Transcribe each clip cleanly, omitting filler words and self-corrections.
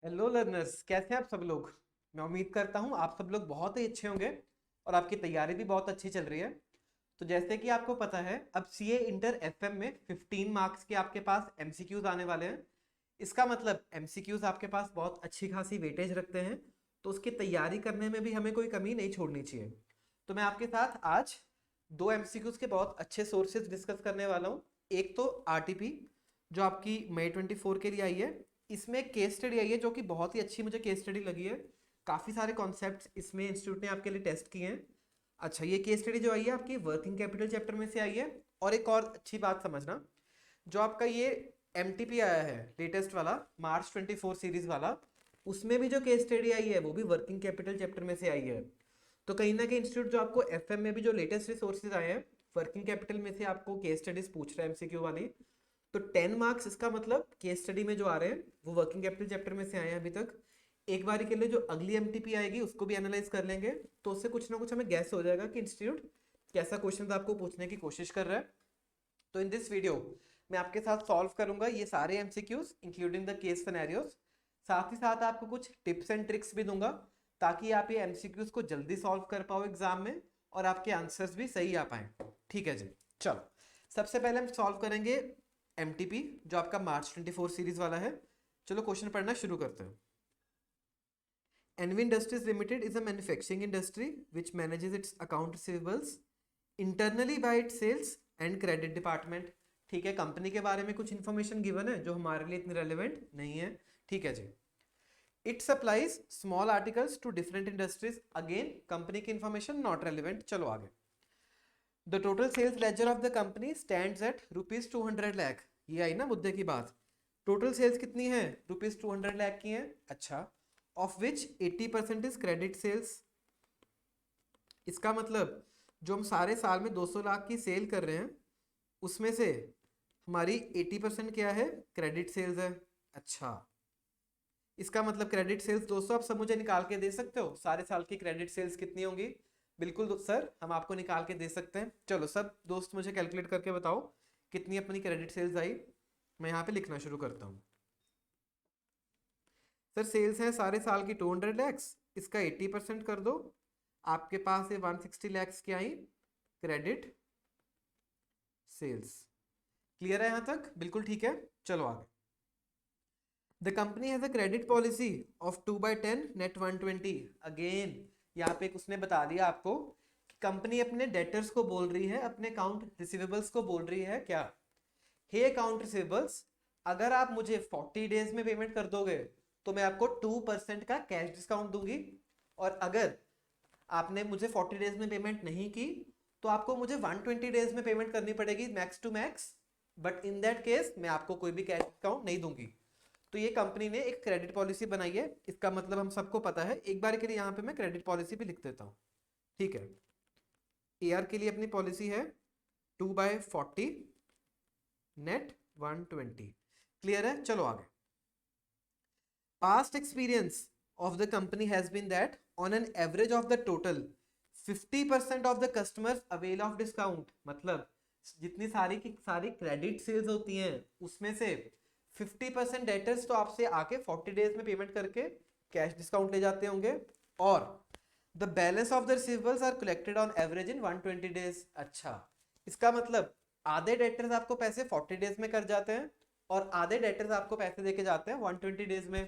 Hello learners, कैसे हैं आप सब लोग। मैं उम्मीद करता हूं आप सब लोग बहुत ही अच्छे होंगे और आपकी तैयारी भी बहुत अच्छी चल रही है। तो जैसे कि आपको पता है, अब सीए इंटर एफएम में 15 मार्क्स के आपके पास एमसीक्यूज आने वाले हैं। इसका मतलब एमसीक्यूज आपके पास बहुत अच्छी खासी वेटेज रखते हैं, तो उसकी तैयारी करने में भी हमें कोई कमी नहीं छोड़नी चाहिए। तो मैं आपके साथ आज दो एमसीक्यूज के बहुत अच्छे सोर्सेज डिस्कस करने वाला हूँ। एक तो आरटीपी, जो आपकी मई 24 के लिए आई है। इसमें एक केस स्टडी आई है जो कि बहुत ही अच्छी मुझे केस स्टडी लगी है। काफ़ी सारे कॉन्सेप्ट्स इसमें इंस्टीट्यूट ने आपके लिए टेस्ट किए हैं। अच्छा, ये केस स्टडी जो आई है आपकी वर्किंग कैपिटल चैप्टर में से आई है। और एक और अच्छी बात समझना, जो आपका ये एमटीपी आया है लेटेस्ट वाला, मार्च 24 सीरीज वाला, उसमें भी जो केस स्टडी आई है वो भी वर्किंग कैपिटल चैप्टर में से आई है। तो कहीं ना कहीं इंस्टीट्यूट जो आपको एफएम में भी जो लेटेस्ट रिसोर्सेज आए हैं, वर्किंग कैपिटल में से आपको केस स्टडीज पूछ रहा है एमसीक्यू वाली। तो 10 मार्क्स इसका मतलब केस स्टडी में जो आ रहे हैं वो वर्किंग कैपिटल चैप्टर में से आए हैं अभी तक। एक बारी के लिए जो अगली एमटीपी आएगी उसको भी एनालाइज कर लेंगे, तो उससे कुछ ना कुछ हमें गैस हो जाएगा कि इंस्टीट्यूट कैसा क्वेश्चन आपको पूछने की कोशिश कर रहा है। तो इन दिस वीडियो मैं आपके साथ सॉल्व करूंगा ये सारे MCQs including the case scenarios. साथ ही साथ आपको कुछ टिप्स एंड ट्रिक्स भी दूंगा, ताकि आप ये एमसीक्यूज को जल्दी सॉल्व कर पाओ एग्जाम में और आपके आंसर्स भी सही आ पाए। ठीक है जी, चलो। सबसे पहले हम सॉल्व करेंगे एमटीपी, जो आपका मार्च 24 सीरीज वाला है। चलो क्वेश्चन पढ़ना शुरू करते हैं। NV industries limited is a manufacturing industry which manages its account receivables internally by its sales and credit department. ठीक है, कंपनी के बारे में कुछ इंफॉर्मेशन गिवन है जो हमारे लिए इतनी रेलिवेंट नहीं है। ठीक है जी। It supplies small articles to different industries, again company की इंफॉर्मेशन नॉट रेलिवेंट। चलो आगे। The total sales ledger of the company stands at rupees 200 lakh. ये आई ना मुद्दे की बात। टोटल सेल्स कितनी है? रुपीज 200 लाख की है। अच्छा, of which 80% is credit sales. इसका मतलब जो हम सारे साल में 200 लाख की सेल कर रहे हैं, उसमें से हमारी 80% क्या है? क्रेडिट सेल्स है। अच्छा, इसका मतलब क्रेडिट सेल्स 200 आप सब मुझे निकाल के दे सकते हो, सारे साल की क्रेडिट सेल्स कितनी होंगी? बिल्कुल सर, हम आपको निकाल के दे सकते हैं। चलो सब दोस्त मुझे कैलकुलेट करके बताओ कितनी अपनी क्रेडिट सेल्स आई। मैं यहाँ पे लिखना शुरू करता हूँ। सर सेल्स है सारे साल की 200 लैक्स, इसका 80% कर दो, आपके पास ये 160 लैक्स की आई क्रेडिट सेल्स। क्लियर है यहाँ तक? बिल्कुल ठीक है। चलो आगे। The company has a credit policy of 2/10 net 120। Again यहाँ पे उसने बता दिया आपको कि कंपनी अपने डेटर्स को बोल रही है, अपने अकाउंट रिसीवेबल्स को बोल रही है क्या? हे अकाउंट रिसीवेबल्स, अगर आप मुझे 40 डेज में पेमेंट कर दोगे तो मैं आपको 2% का कैश डिस्काउंट दूंगी, और अगर आपने मुझे 40 डेज में पेमेंट नहीं की तो आपको मुझे 120 डेज में पेमेंट करनी पड़ेगी max to max. But in that case मैं आपको कोई भी कैश डिस्काउंट नहीं दूंगी। तो ये कंपनी ने एक क्रेडिट पॉलिसी बनाई है। इसका मतलब हम सबको पता है। एक बार के लिए यहाँ पे मैं क्रेडिट पॉलिसी भी लिख देता हूँ। ठीक है, एआर के लिए अपनी पॉलिसी है 2/40 नेट 120। क्लियर है? चलो आगे। Past experience of the company has been that on an average of the total 50% of the customers avail of discount। मतलब जितनी सारी की सारी क्रेडिट सेल्स होती हैं उसमें से 50% डेटर्स तो आपसे आके 40 डेज में पेमेंट करके कैश डिस्काउंट ले जाते होंगे, और the balance of the receivables are collected on average in 120 days. अच्छा, इसका मतलब आधे डेटर्स आपको पैसे 40 डेज में कर जाते हैं और आधे डेटर्स आपको पैसे देके जाते हैं 120 डेज में।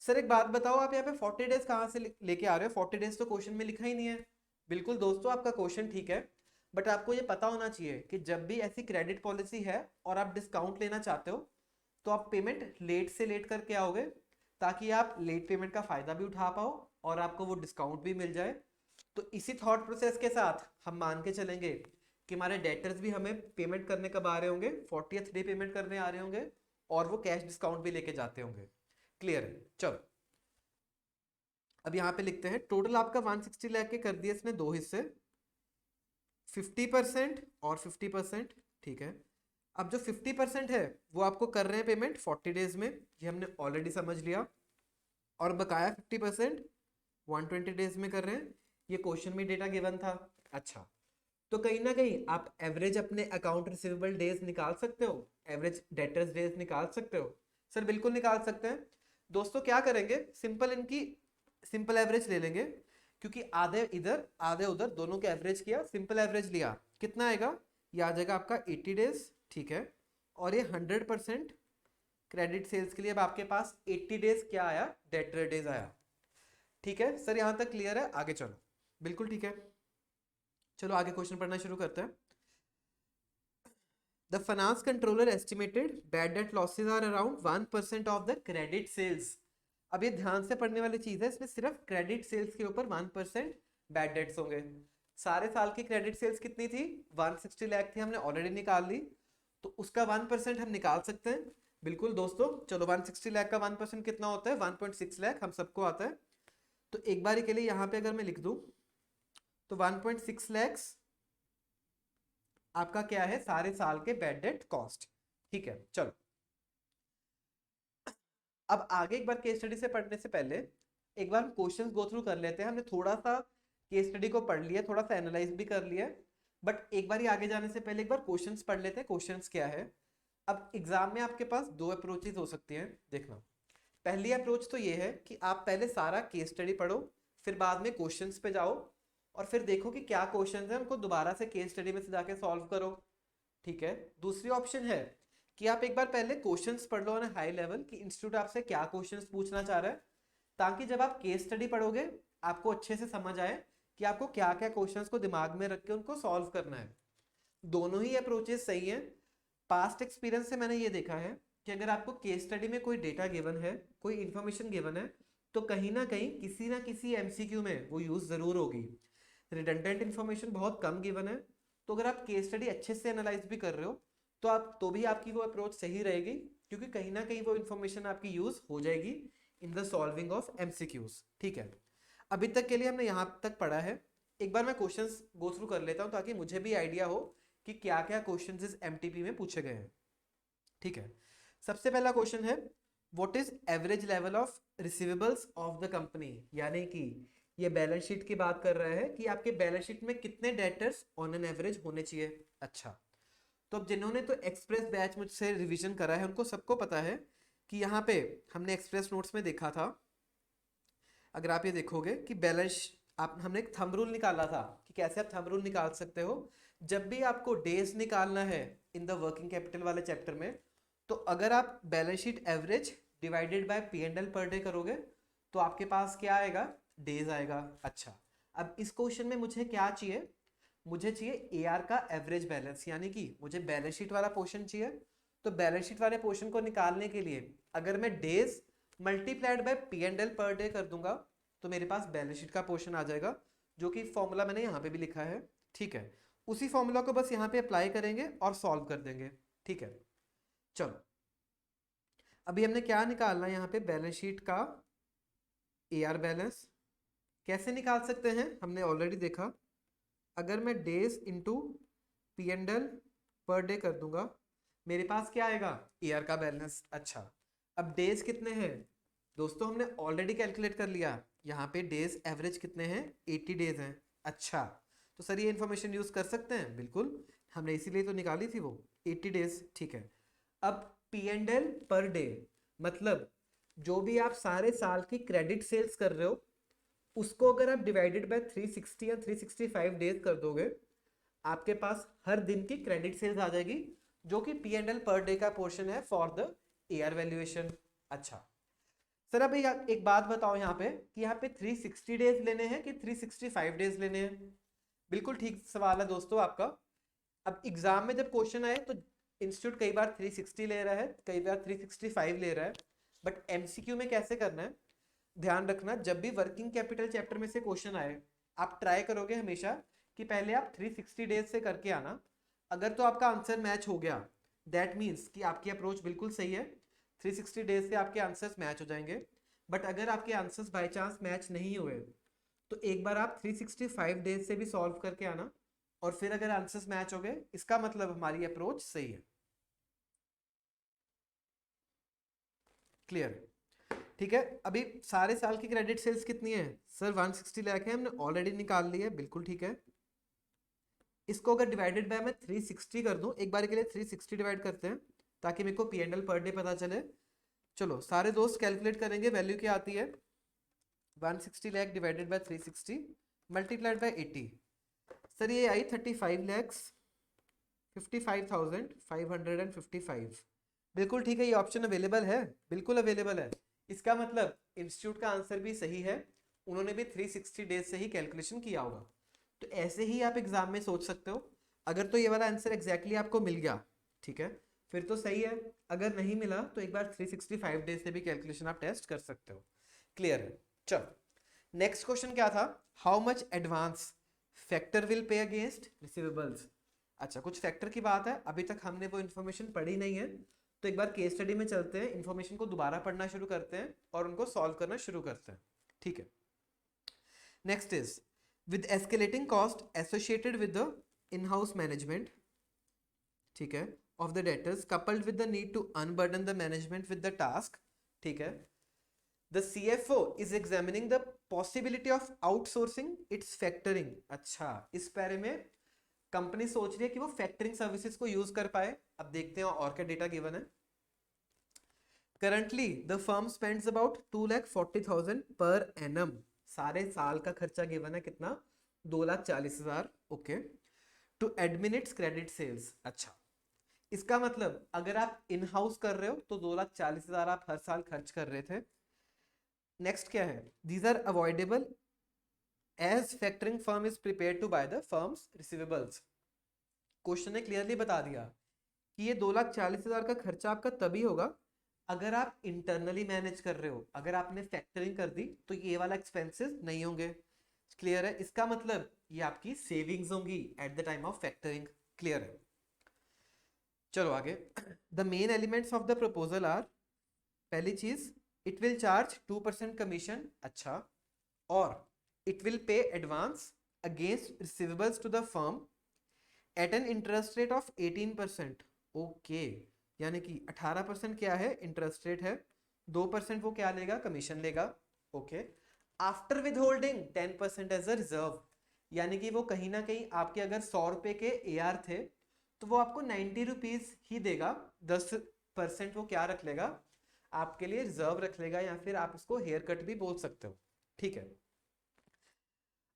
सर एक बात बताओ, आप यहाँ पे 40 डेज कहाँ से लेके आ रहे हो? 40 डेज तो क्वेश्चन में लिखा ही नहीं है। बिल्कुल दोस्तों, आपका क्वेश्चन ठीक है, बट आपको ये पता होना चाहिए कि जब भी ऐसी क्रेडिट पॉलिसी है और आप डिस्काउंट लेना चाहते हो तो आप पेमेंट लेट से लेट करके आओगे, ताकि आप लेट पेमेंट का फायदा भी उठा पाओ और आपको वो डिस्काउंट भी मिल जाए। तो इसी थॉट प्रोसेस के साथ हम मान के चलेंगे कि हमारे डेटर्स भी हमें पेमेंट करने कब आ रहे होंगे? 40th डे पेमेंट करने आ रहे होंगे, और वो कैश डिस्काउंट भी लेके जाते होंगे। क्लियर है? चलो अब यहाँ पे लिखते हैं टोटल आपका 160 लाख के कर दिए इसने दो हिस्से, 50% और 50%। ठीक है, अब जो 50% है वो आपको कर रहे हैं पेमेंट 40 डेज में, ये हमने ऑलरेडी समझ लिया, और बकाया 50% 120 डेज में कर रहे हैं, ये क्वेश्चन में डेटा गिवन था। अच्छा, तो कहीं ना कहीं आप एवरेज अपने अकाउंट रिसीवेबल डेज निकाल सकते हो, एवरेज डेटर्स डेज निकाल सकते हो। सर बिल्कुल निकाल सकते हैं, दोस्तों क्या करेंगे, सिंपल इनकी सिंपल एवरेज ले लेंगे, क्योंकि आधे इधर आधे उधर दोनों के एवरेज किया, सिंपल एवरेज लिया, कितना आएगा, ये आ जाएगा आपका 80 डेज, ठीक है। और ये 100% क्रेडिट सेल्स के लिए अब आपके पास 80 डेज क्या आया, डेटर डेज आया। ठीक है सर, यहां तक क्लियर है, आगे चलो। बिल्कुल ठीक है, चलो आगे क्वेश्चन पढ़ना शुरू करते हैं। The finance controller estimated bad debt losses are around 1% of the credit sales. अब ये ध्यान से पढ़ने वाली चीज है, इसमें सिर्फ क्रेडिट सेल्स के ऊपर 1% बैड डेट्स होंगे। सारे साल की क्रेडिट सेल्स कितनी थी, 160 लाख थी, हमने ऑलरेडी निकाल ली, तो उसका 1% हम निकाल सकते हैं। बिल्कुल दोस्तों, चलो 160 लाख का 1% कितना होता है, 1.6 लाख, हम सबको आता है। तो एक बारी के लिए यहाँ पे अगर मैं लिख दूं तो 1.6 लाख आपका क्या है, सारे साल के बैड डेट कॉस्ट। ठीक है चलो, अब आगे एक बार केस स्टडी से पढ़ने से पहले एक बार क्वेश्चंस गो थ्रू कर लेते हैं। हमने थोड़ा सा केस स्टडी को पढ़ लिया, थोड़ा सा एनालाइज भी कर लिया, बट एक बार आगे जाने से पहले एक बार क्वेश्चंस पढ़ लेते हैं, क्वेश्चंस क्या है। अब एग्जाम में आपके पास दो अप्रोचेस हो सकती हैं, देखना। पहली अप्रोच तो ये है कि आप पहले सारा केस स्टडी पढ़ो, फिर बाद में क्वेश्चंस पे जाओ, और फिर देखो कि क्या क्वेश्चंस हैं, उनको दोबारा से केस स्टडी में से जाके सॉल्व करो। ठीक है, दूसरी ऑप्शन है कि आप एक बार पहले क्वेश्चंस पढ़ लो ऑन हाई लेवल, कि इंस्टीट्यूट आपसे क्या क्वेश्चंस पूछना चाह रहा है, ताकि जब आप केस स्टडी पढ़ोगे आपको अच्छे से समझ आए कि आपको क्या क्या क्वेश्चंस को दिमाग में रख के उनको सॉल्व करना है। दोनों ही अप्रोचेस सही हैं। पास्ट एक्सपीरियंस से मैंने ये देखा है कि अगर आपको केस स्टडी में कोई डेटा गिवन है, कोई इंफॉर्मेशन गिवन है, तो कहीं ना किसी एमसीक्यू में वो यूज जरूर होगी। रिडंडेंट इंफॉर्मेशन बहुत कम गिवन है, तो अगर आप केस स्टडी अच्छे से एनालाइज भी कर रहे हो तो आप तो भी आपकी वो अप्रोच सही रहेगी, क्योंकि कहीं ना कहीं वो इंफॉर्मेशन आपकी यूज हो जाएगी in the solving of MCQs. ठीक है, अभी तक के लिए हमने यहाँ तक पढ़ा है। एक बार मैं क्वेश्चंस गो थ्रू कर लेता हूँ ताकि मुझे भी आइडिया हो कि क्या क्या क्वेश्चंस इस एमटीपी में पूछे गए हैं। ठीक है, सबसे पहला क्वेश्चन है, what is average level of receivables of the company, यानी कि ये बैलेंस शीट की बात कर रहा है कि आपके बैलेंस शीट में कितने डेटर्स ऑन एन एवरेज होने चाहिए। अच्छा, तो अब जिन्होंने तो एक्सप्रेस बैच मुझसे रिवीजन करा है उनको सबको पता है कि यहाँ पे हमने एक्सप्रेस नोट्स में देखा था, अगर आप ये देखोगे कि बैलेंस, आप हमने एक थंब रूल निकाला था कि कैसे आप थंब रूल निकाल सकते हो जब भी आपको डेज निकालना है इन द वर्किंग कैपिटल वाले चैप्टर में। तो अगर आप balance sheet average divided by P and L per day करोगे तो आपके पास क्या आएगा, डेज आएगा। अच्छा, अब इस क्वेश्चन में मुझे क्या चाहिए, मुझे चाहिए एआर का एवरेज बैलेंस, यानी कि मुझे बैलेंस शीट वाला पोर्शन चाहिए। तो बैलेंस शीट वाले पोर्शन को निकालने के लिए अगर मैं days multiplied by P and L per day कर दूंगा तो मेरे पास बैलेंस शीट का पोर्शन आ जाएगा, जो कि फॉर्मूला मैंने यहाँ पे भी लिखा है। ठीक है, उसी फॉर्मूला को बस यहाँ पे अप्लाई करेंगे और सॉल्व कर देंगे। ठीक है, चलो अभी हमने क्या निकालना है यहाँ पे, बैलेंस शीट का एआर बैलेंस। कैसे निकाल सकते हैं, हमने ऑलरेडी देखा, अगर मैं days into P and L per day कर दूंगा मेरे पास क्या आएगा, ईयर का बैलेंस। अच्छा, अब डेज कितने हैं दोस्तों, हमने ऑलरेडी कैलकुलेट कर लिया, यहाँ पे डेज एवरेज कितने हैं, 80 डेज हैं। अच्छा, तो सर ये इन्फॉर्मेशन यूज कर सकते हैं, बिल्कुल, हमने इसीलिए तो निकाली थी वो 80 डेज। ठीक है, अब P and L per day मतलब जो भी आप सारे साल की क्रेडिट सेल्स कर रहे हो उसको अगर आप डिवाइडेड बाय 360 या 365 डेज कर दोगे आपके पास हर दिन की क्रेडिट सेल्स आ जाएगी, जो कि P and L per day का पोर्शन है फॉर द ईयर वैल्यूएशन। अच्छा सर, अब एक बात बताओ यहाँ पे कि यहाँ पे 360 डेज लेने हैं कि 365 डेज लेने हैं। बिल्कुल ठीक सवाल है दोस्तों आपका। अब एग्जाम में जब क्वेश्चन आए तो इंस्टीट्यूट कई बार 360 ले रहा है, कई बार 365 ले रहा है, बट एमसीक्यू में कैसे करना है ध्यान रखना, जब भी वर्किंग कैपिटल चैप्टर में से क्वेश्चन आए आप ट्राई करोगे हमेशा कि पहले आप 360 डेज से करके आना। अगर तो आपका आंसर मैच हो गया दैट मीन्स कि आपकी अप्रोच बिल्कुल सही है, 360 डेज से आपके आंसर्स मैच हो जाएंगे। बट अगर आपके आंसर्स बाय चांस मैच नहीं हुए तो एक बार आप 365 डेज से भी सॉल्व करके आना, और फिर अगर आंसर्स मैच हो गए इसका मतलब हमारी अप्रोच सही है। क्लियर, ठीक है। अभी सारे साल की क्रेडिट सेल्स कितनी है सर, 160 लाख है, हमने ऑलरेडी निकाल ली है, बिल्कुल ठीक है। इसको अगर डिवाइडेड बाय मैं 360 कर दूं, एक बार के लिए 360 डिवाइड करते हैं ताकि मेरे को P and L per day पता चले। चलो सारे दोस्त कैलकुलेट करेंगे, वैल्यू क्या आती है 160 lakh divided by 360 multiplied by 80। Sir ये आई 35 लैक्स 55,555। बिल्कुल ठीक है, ये ऑप्शन अवेलेबल है, बिल्कुल अवेलेबल है। इसका मतलब इंस्टीट्यूट का आंसर भी सही है, उन्होंने भी 360 डेज से ही कैलकुलेशन किया होगा। तो ऐसे ही आप एग्जाम में सोच सकते हो। अगर तो ये वाला आंसर एग्जैक्टली आपको मिल गया, ठीक है, फिर तो सही है। अगर नहीं मिला तो एक बार 365 डेज से भी कैलकुलेशन आप टेस्ट कर सकते हो। क्लियर है? चलो नेक्स्ट क्वेश्चन क्या था, how much advance factor will pay against receivables. अच्छा, कुछ फैक्टर की बात है, अभी तक हमने वो इन्फॉर्मेशन पढ़ी नहीं है, तो एक बार केस स्टडी में चलते हैं, इन्फॉर्मेशन को दोबारा पढ़ना शुरू करते हैं और उनको सॉल्व करना शुरू करते हैं। ठीक है, next is with escalating cost associated with the in house management, ठीक है, of the debtors coupled with the need to unburden the management with the task, ठीक है, the CFO is examining the possibility of outsourcing its factoring. अच्छा, इस पैरे में company सोच रही है कि वो फैक्टरिंग सर्विसेज को यूज कर पाए। अब देखते हैं और क्या डेटा गिवन है। Currently the firm spends about 2,40,000 per annum. सारे साल का खर्चा गिवन है कितना, 2,40,000। Okay, to admin its credit sales. अच्छा, इसका मतलब अगर आप इन हाउस कर रहे हो तो 2,40,000 आप हर साल खर्च कर रहे थे। नेक्स्ट क्या है, these are avoidable as factoring firm is prepare to buy the firms receivables. Question ने क्लियरली बता दिया कि ये 2,40,000 का खर्चा आपका तभी होगा अगर आप इंटरनली मैनेज कर रहे हो। अगर आपने फैक्टरिंग कर दी तो ये वाला एक्सपेंसेस नहीं होंगे। क्लियर है? इसका मतलब ये आपकी सेविंग्स होंगी at the time of factoring. Clear है? चलो आगे, the main elements of the proposal are, पहली चीज इट विल चार्ज 2% कमीशन। अच्छा, और it will pay advance against receivables to the firm at an interest rate of 18%। Okay, यानी कि 18% क्या है, इंटरेस्ट रेट है, 2% वो क्या लेगा, कमीशन लेगा। Okay, after withholding 10% as a reserve, यानी कि वो कहीं ना कहीं आपके अगर 100 रुपए के AR थे तो वो आपको 90 रुपीज ही देगा। 10% वो क्या रख लेगा, आपके लिए रिजर्व रख लेगा, या फिर आप इसको हेयर कट भी बोल सकते हो। ठीक है,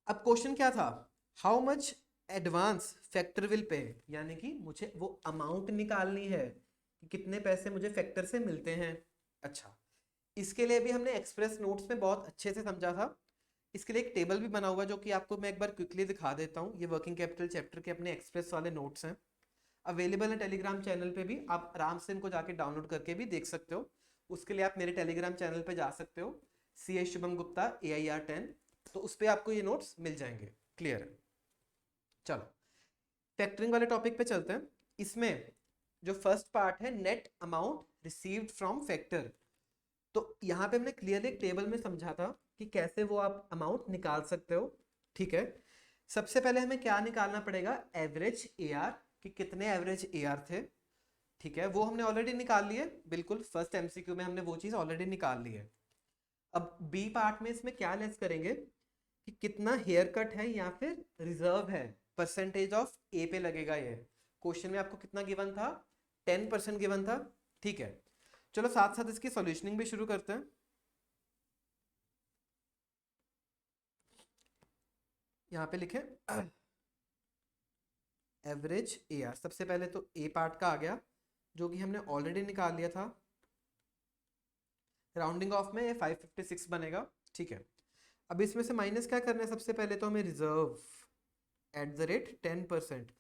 अब क्वेश्चन क्या था, how much advance factor will pay, यानी कि मुझे वो अमाउंट निकालनी है कि कितने पैसे मुझे फैक्टर से मिलते हैं। अच्छा, इसके लिए भी हमने एक्सप्रेस नोट्स में बहुत अच्छे से समझा था। इसके लिए एक टेबल भी बना हुआ जो कि आपको मैं एक बार क्विकली दिखा देता हूँ। ये वर्किंग कैपिटल चैप्टर के अपने एक्सप्रेस वाले नोट्स हैं, अवेलेबल है टेलीग्राम चैनल पे भी, आप आराम से इनको जाके डाउनलोड करके भी देख सकते हो। उसके लिए आप मेरे टेलीग्राम चैनल पे जा सकते हो, CA शुभम गुप्ता AIR10, तो उस पर आपको ये नोट्स मिल जाएंगे। क्लियर है? चलो फैक्टरिंग वाले टॉपिक पे चलते हैं। इसमें जो फर्स्ट पार्ट है net amount received from factor, तो यहाँ पे हमने क्लियरली एक टेबल में समझा था कि कैसे वो आप अमाउंट निकाल सकते हो। ठीक है, सबसे पहले हमें क्या निकालना पड़ेगा, एवरेज AR, कि कितने एवरेज AR थे। ठीक है, वो हमने ऑलरेडी निकाल लिए, बिल्कुल फर्स्ट MCQ में हमने वो चीज ऑलरेडी निकाल ली है। अब बी पार्ट में इसमें क्या लेस करेंगे कि कितना हेयर कट है या फिर रिजर्व है, परसेंटेज ऑफ ए पे लगेगा। ये क्वेश्चन में आपको कितना गिवन था, 10% गिवन था। ठीक है, चलो साथ साथ इसकी सॉल्यूशनिंग भी शुरू करते हैं। यहाँ पे लिखे एवरेज AR, सबसे पहले तो ए पार्ट का आ गया जो कि हमने ऑलरेडी निकाल लिया था, राउंडिंग ऑफ में ये 556 बनेगा। ठीक है, अब इसमें से माइनस क्या करना है, सबसे पहले तो हमें रिजर्व एट द रेट 10%।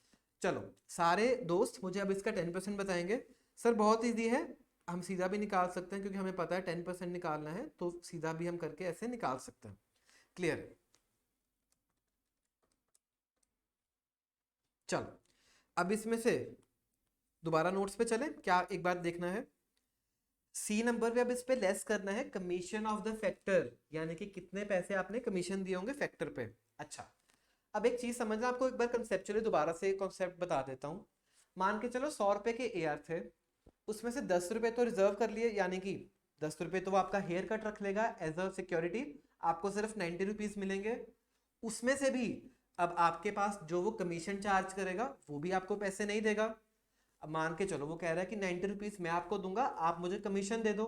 चलो सारे दोस्त मुझे अब इसका 10% बताएंगे। सर बहुत इजी है, हम सीधा भी निकाल सकते हैं क्योंकि हमें पता है 10% निकालना है, तो सीधा भी हम करके ऐसे निकाल सकते हैं। क्लियर है? चलो अब इसमें से दोबारा नोट्स पे चले, क्या एक बार देखना है, C नंबर पे अब इस पे लेस करना है कमीशन ऑफ द फैक्टर, यानी कि कितने पैसे आपने कमीशन दिए होंगे फैक्टर पे। अच्छा, अब एक चीज समझना, आपको एक बार कंसेप्चुअली दोबारा से कॉन्सेप्ट बता देता हूँ। मान के चलो 100 रुपए के AR थे, उसमें से 10 रुपए तो रिजर्व कर लिए, यानी कि 10 रुपए तो वो आपका हेयर कट रख लेगा एज अ सिक्योरिटी, आपको सिर्फ 90 रुपीज मिलेंगे। उसमें से भी अब आपके पास जो वो कमीशन चार्ज करेगा वो भी आपको पैसे नहीं देगा। अब मान के चलो वो कह रहा है कि 90 रुपीज मैं आपको दूंगा, आप मुझे कमीशन दे दो।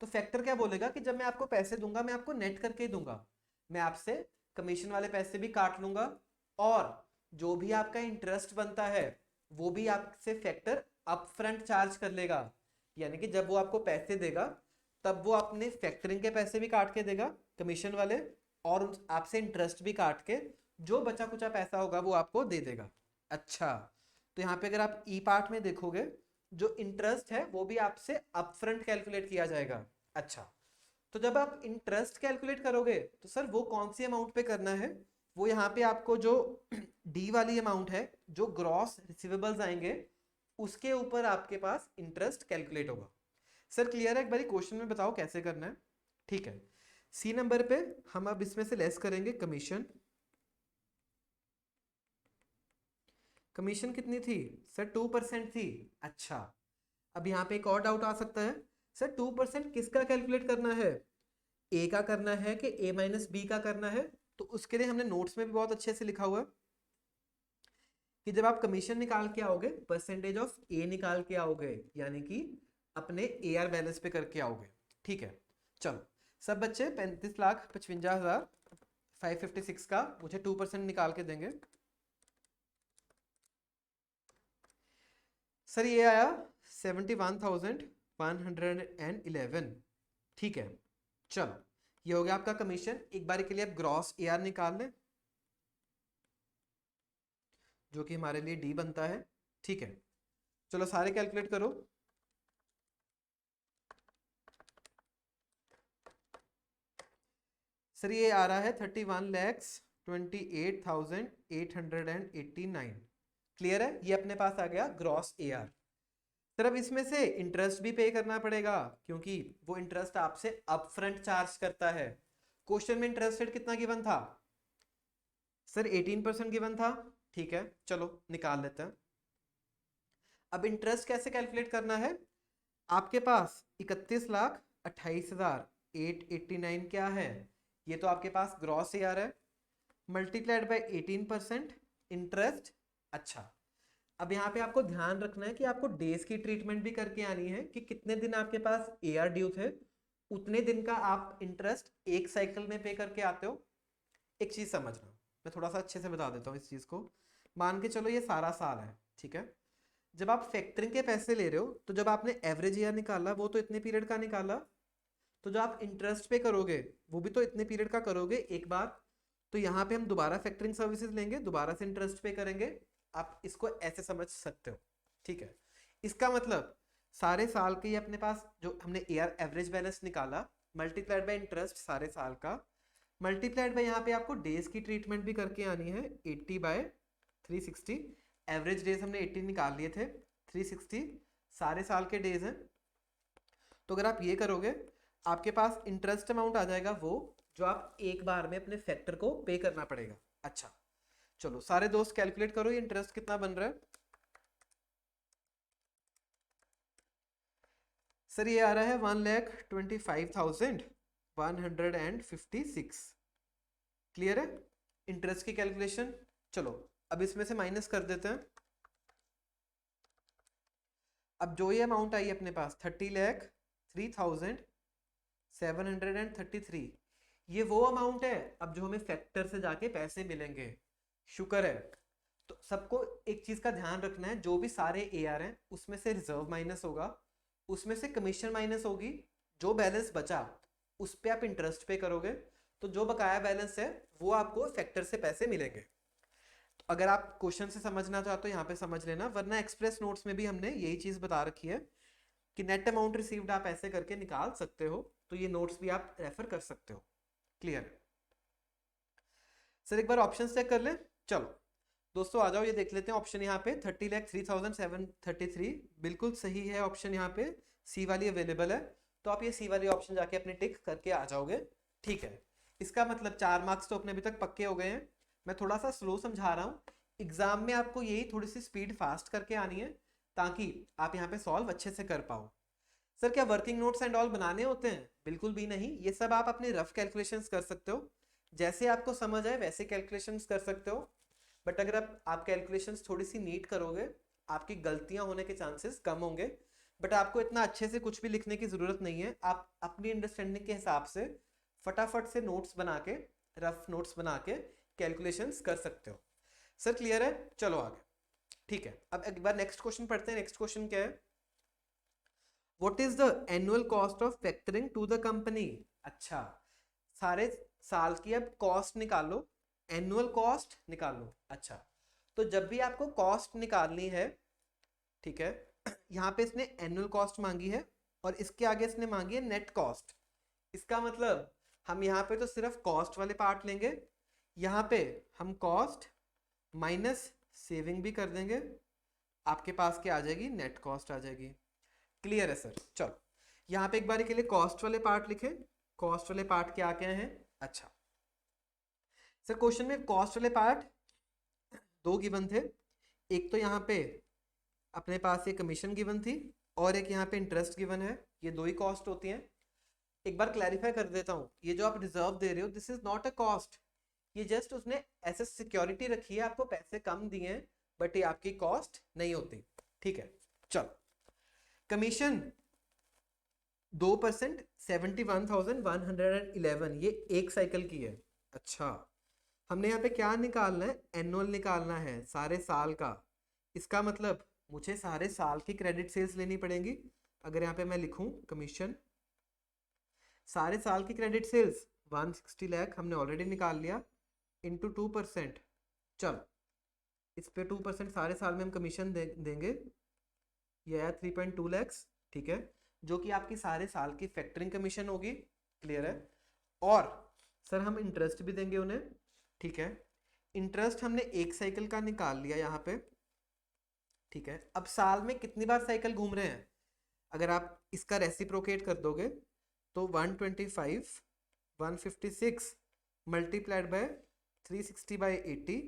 तो फैक्टर क्या बोलेगा कि जब मैं आपको पैसे दूंगा मैं आपको नेट करके ही दूंगा, मैं आपसे कमीशन वाले पैसे भी काट लूंगा और जो भी आपका इंटरेस्ट बनता है वो भी आपसे फैक्टर अपफ्रंट चार्ज कर लेगा। यानी कि जब वो आपको पैसे देगा तब वो अपने फैक्टरिंग के पैसे भी काट के देगा कमीशन वाले, और आपसे इंटरेस्ट भी काट के जो बचा कुचा पैसा होगा वो आपको दे देगा। अच्छा, तो यहाँ पे अगर आप ई पार्ट में देखोगे जो इंटरेस्ट है वो भी आपसे अपफ्रंट कैलकुलेट किया जाएगा। अच्छा, तो जब आप इंटरेस्ट कैलकुलेट करोगे तो सर वो कौन सी अमाउंट पे करना है, वो यहाँ पे आपको जो डी वाली अमाउंट है जो ग्रॉस रिसीवेबल्स आएंगे उसके ऊपर आपके पास इंटरेस्ट कैलकुलेट होगा। सर क्लियर है? एक बारी क्वेश्चन में बताओ कैसे करना है। ठीक है, सी नंबर पे हम अब इसमें से लेस करेंगे कमीशन। कमीशन कितनी थी सर? 2% थी। अच्छा, अब यहाँ पे एक और डाउट आ सकता है, सर 2% किसका कैलकुलेट करना है, ए का करना है कि ए माइनस बी का करना है? तो उसके लिए हमने नोट्स में भी बहुत अच्छे से लिखा हुआ है कि जब आप कमीशन निकाल के आओगे परसेंटेज ऑफ ए निकाल के आओगे, यानी कि अपने ए आर बैलेंस पे करके आओगे। ठीक है, चलो सब बच्चे 35,55,556 का मुझे 2% निकाल के देंगे। सर ये आया 71,111। ठीक है, चलो ये हो गया आपका कमीशन। एक बार के लिए आप ग्रॉस ए आर निकाल लें जो कि हमारे लिए डी बनता है। ठीक है, चलो सारे कैलकुलेट करो। सर ये आ रहा है 31,28,889। क्लियर है? ये अपने पास आ गया ग्रॉस ए आर। सर अब इसमें से इंटरेस्ट भी पे करना पड़ेगा क्योंकि वो इंटरेस्ट आपसे अपफ्रंट चार्ज करता है। क्वेश्चन में इंटरेस्ट रेट कितना गिवन था सर? 18% गिवन था। ठीक है, चलो निकाल लेते हैं। अब इंटरेस्ट कैसे कैलकुलेट करना है, आपके पास 31,28,889 क्या है, ये तो आपके पास ग्रॉस ए आर है, मल्टीप्लाइड बाय 18% इंटरेस्ट। अच्छा, अब यहाँ पे आपको ध्यान रखना है कि आपको डेज की ट्रीटमेंट भी करके आनी है कि कितने दिन आपके पास ए आर ड्यू थे, उतने दिन का आप इंटरेस्ट एक साइकिल में पे करके आते हो। एक चीज समझना, मैं थोड़ा सा अच्छे से बता देता हूँ इस चीज को। मान के चलो ये सारा साल है, ठीक है, जब आप फैक्टरिंग के पैसे ले रहे हो तो जब आपने एवरेज ईयर निकाला वो तो इतने पीरियड का निकाला, तो जो आप इंटरेस्ट पे करोगे वो भी तो इतने पीरियड का करोगे एक बार। तो यहाँ पे हम दोबारा फैक्टरिंग सर्विसेज लेंगे, दोबारा से इंटरेस्ट पे करेंगे। आप इसको ऐसे समझ सकते हो। ठीक है, इसका मतलब सारे साल के ये अपने पास जो हमने ईयर एवरेज बैलेंस निकाला मल्टीप्लाइड बाय इंटरेस्ट सारे साल का, मल्टीप्लाइड बाय यहाँ पे आपको डेज की ट्रीटमेंट भी करके आनी है 80/360। एवरेज डेज हमने 80 निकाल लिए थे, 360 सारे साल के डेज हैं। तो अगर आप ये करोगे आपके पास इंटरेस्ट अमाउंट आ जाएगा वो जो आप एक बार में अपने फैक्टर को पे करना पड़ेगा। अच्छा, चलो सारे दोस्त कैलकुलेट करो ये इंटरेस्ट कितना बन रहा है। सर ये आ रहा है 1,25,156। क्लियर है इंटरेस्ट की कैलकुलेशन? चलो अब इसमें से माइनस कर देते हैं। अब जो ये अमाउंट आई अपने पास 30,03,733, ये वो अमाउंट है अब जो हमें फैक्टर से जाके पैसे मिलेंगे। शुक्र है। तो सबको एक चीज का ध्यान रखना है, जो भी सारे ए आर हैं उसमें से रिजर्व माइनस होगा, उसमें से कमीशन माइनस होगी, जो बैलेंस बचा उस पे आप इंटरेस्ट पे करोगे, तो जो बकाया बैलेंस है वो आपको फैक्टर से पैसे मिलेंगे। तो अगर आप क्वेश्चन से समझना चाहते हो यहाँ पे समझ लेना, वरना एक्सप्रेस नोट्स में भी हमने यही चीज बता रखी है कि नेट अमाउंट रिसीव्ड आप ऐसे करके निकाल सकते हो। तो ये नोट्स भी आप रेफर कर सकते हो। क्लियर? सर एक बार ऑप्शन चेक कर ले। चलो दोस्तों आ जाओ, ये देख लेते हैं ऑप्शन यहाँ पे 30,03,733 बिल्कुल सही है ऑप्शन, यहाँ पे सी वाली अवेलेबल है। तो आप ये सी वाली ऑप्शन जाके अपने टिक करके आ जाओगे। ठीक है, इसका मतलब 4 मार्क्स तो अपने अभी तक पक्के हो गए हैं। मैं थोड़ा सा स्लो समझा रहा हूँ, एग्जाम में आपको यही थोड़ी सी स्पीड फास्ट करके आनी है ताकि आप यहाँ पे सॉल्व अच्छे से कर पाओ। सर क्या वर्किंग नोट्स एंड ऑल बनाने होते हैं? बिल्कुल भी नहीं, ये सब आप अपने रफ कैलकुलेशंस कर सकते हो, जैसे आपको समझ आए वैसे कैलकुलेशंस कर सकते हो। बट अगर आप कैलकुलेशंस थोड़ी सी नीट करोगे आपकी गलतियां होने के चांसेस कम होंगे। बट आपको इतना अच्छे से कुछ भी लिखने की जरूरत नहीं है, आप अपनी अंडरस्टैंडिंग के हिसाब से फटाफट से नोट्स बना के, रफ नोट्स बना के कैलकुलेशंस कर सकते हो। सर क्लियर है? चलो आगे। ठीक है, अब एक बार नेक्स्ट क्वेश्चन पढ़ते हैं। नेक्स्ट क्वेश्चन क्या है? What is the annual cost of factoring to the company? अच्छा, सारे साल की अब कॉस्ट निकालो, एनुअल कॉस्ट निकालो। अच्छा, तो जब भी आपको कॉस्ट निकालनी है, ठीक है, यहाँ पे इसने एनुअल कॉस्ट मांगी है और इसके आगे इसने मांगी है नेट कॉस्ट। इसका मतलब हम यहाँ पे तो सिर्फ कॉस्ट वाले पार्ट लेंगे, यहाँ पे हम कॉस्ट माइनस सेविंग भी कर देंगे, आपके पास क्या आ जाएगी? नेट कॉस्ट आ जाएगी। क्लियर है सर? चलो यहाँ पे एक बार के लिए कॉस्ट वाले पार्ट लिखे। कॉस्ट वाले पार्ट क्या क्या हैं? अच्छा सर, क्वेश्चन में कॉस्ट वाले पार्ट दो गिवन थे। एक तो यहाँ पे अपने पास एक कमीशन गिवन थी और एक यहाँ पे इंटरेस्ट गिवन है। ये दो ही कॉस्ट होती हैं। एक बार क्लैरिफाई कर देता हूँ, ये जो आप रिजर्व दे रहे हो, this is not a cost. ये जस्ट उसने ऐसे सिक्योरिटी रखी है, आपको पैसे कम दिए हैं, बट ये आपकी कॉस्ट नहीं होती। ठीक है, चलो कमीशन 2% 71,111, ये एक साइकिल की है। अच्छा, हमने यहाँ पे क्या निकालना है? एनुअल निकालना है, सारे साल का। इसका मतलब मुझे सारे साल की क्रेडिट सेल्स लेनी पड़ेंगी। अगर यहाँ पे मैं लिखूं कमीशन सारे साल की क्रेडिट सेल्स 160 लाख हमने ऑलरेडी निकाल लिया, इंटू 2%। चलो इस पे 2% सारे साल में हम कमीशन देंगे, ये आया 3.2 लैक्स। ठीक है, जो कि आपकी सारे साल की फैक्टरिंग कमीशन होगी। क्लियर है? और सर हम इंटरेस्ट भी देंगे उन्हें। ठीक है, इंटरेस्ट हमने एक साइकिल का निकाल लिया यहाँ पे। ठीक है, अब साल में कितनी बार साइकिल घूम रहे हैं? अगर आप इसका रेसिप्रोकेट कर दोगे तो 125 156 मल्टीप्लाइड बाय 360/80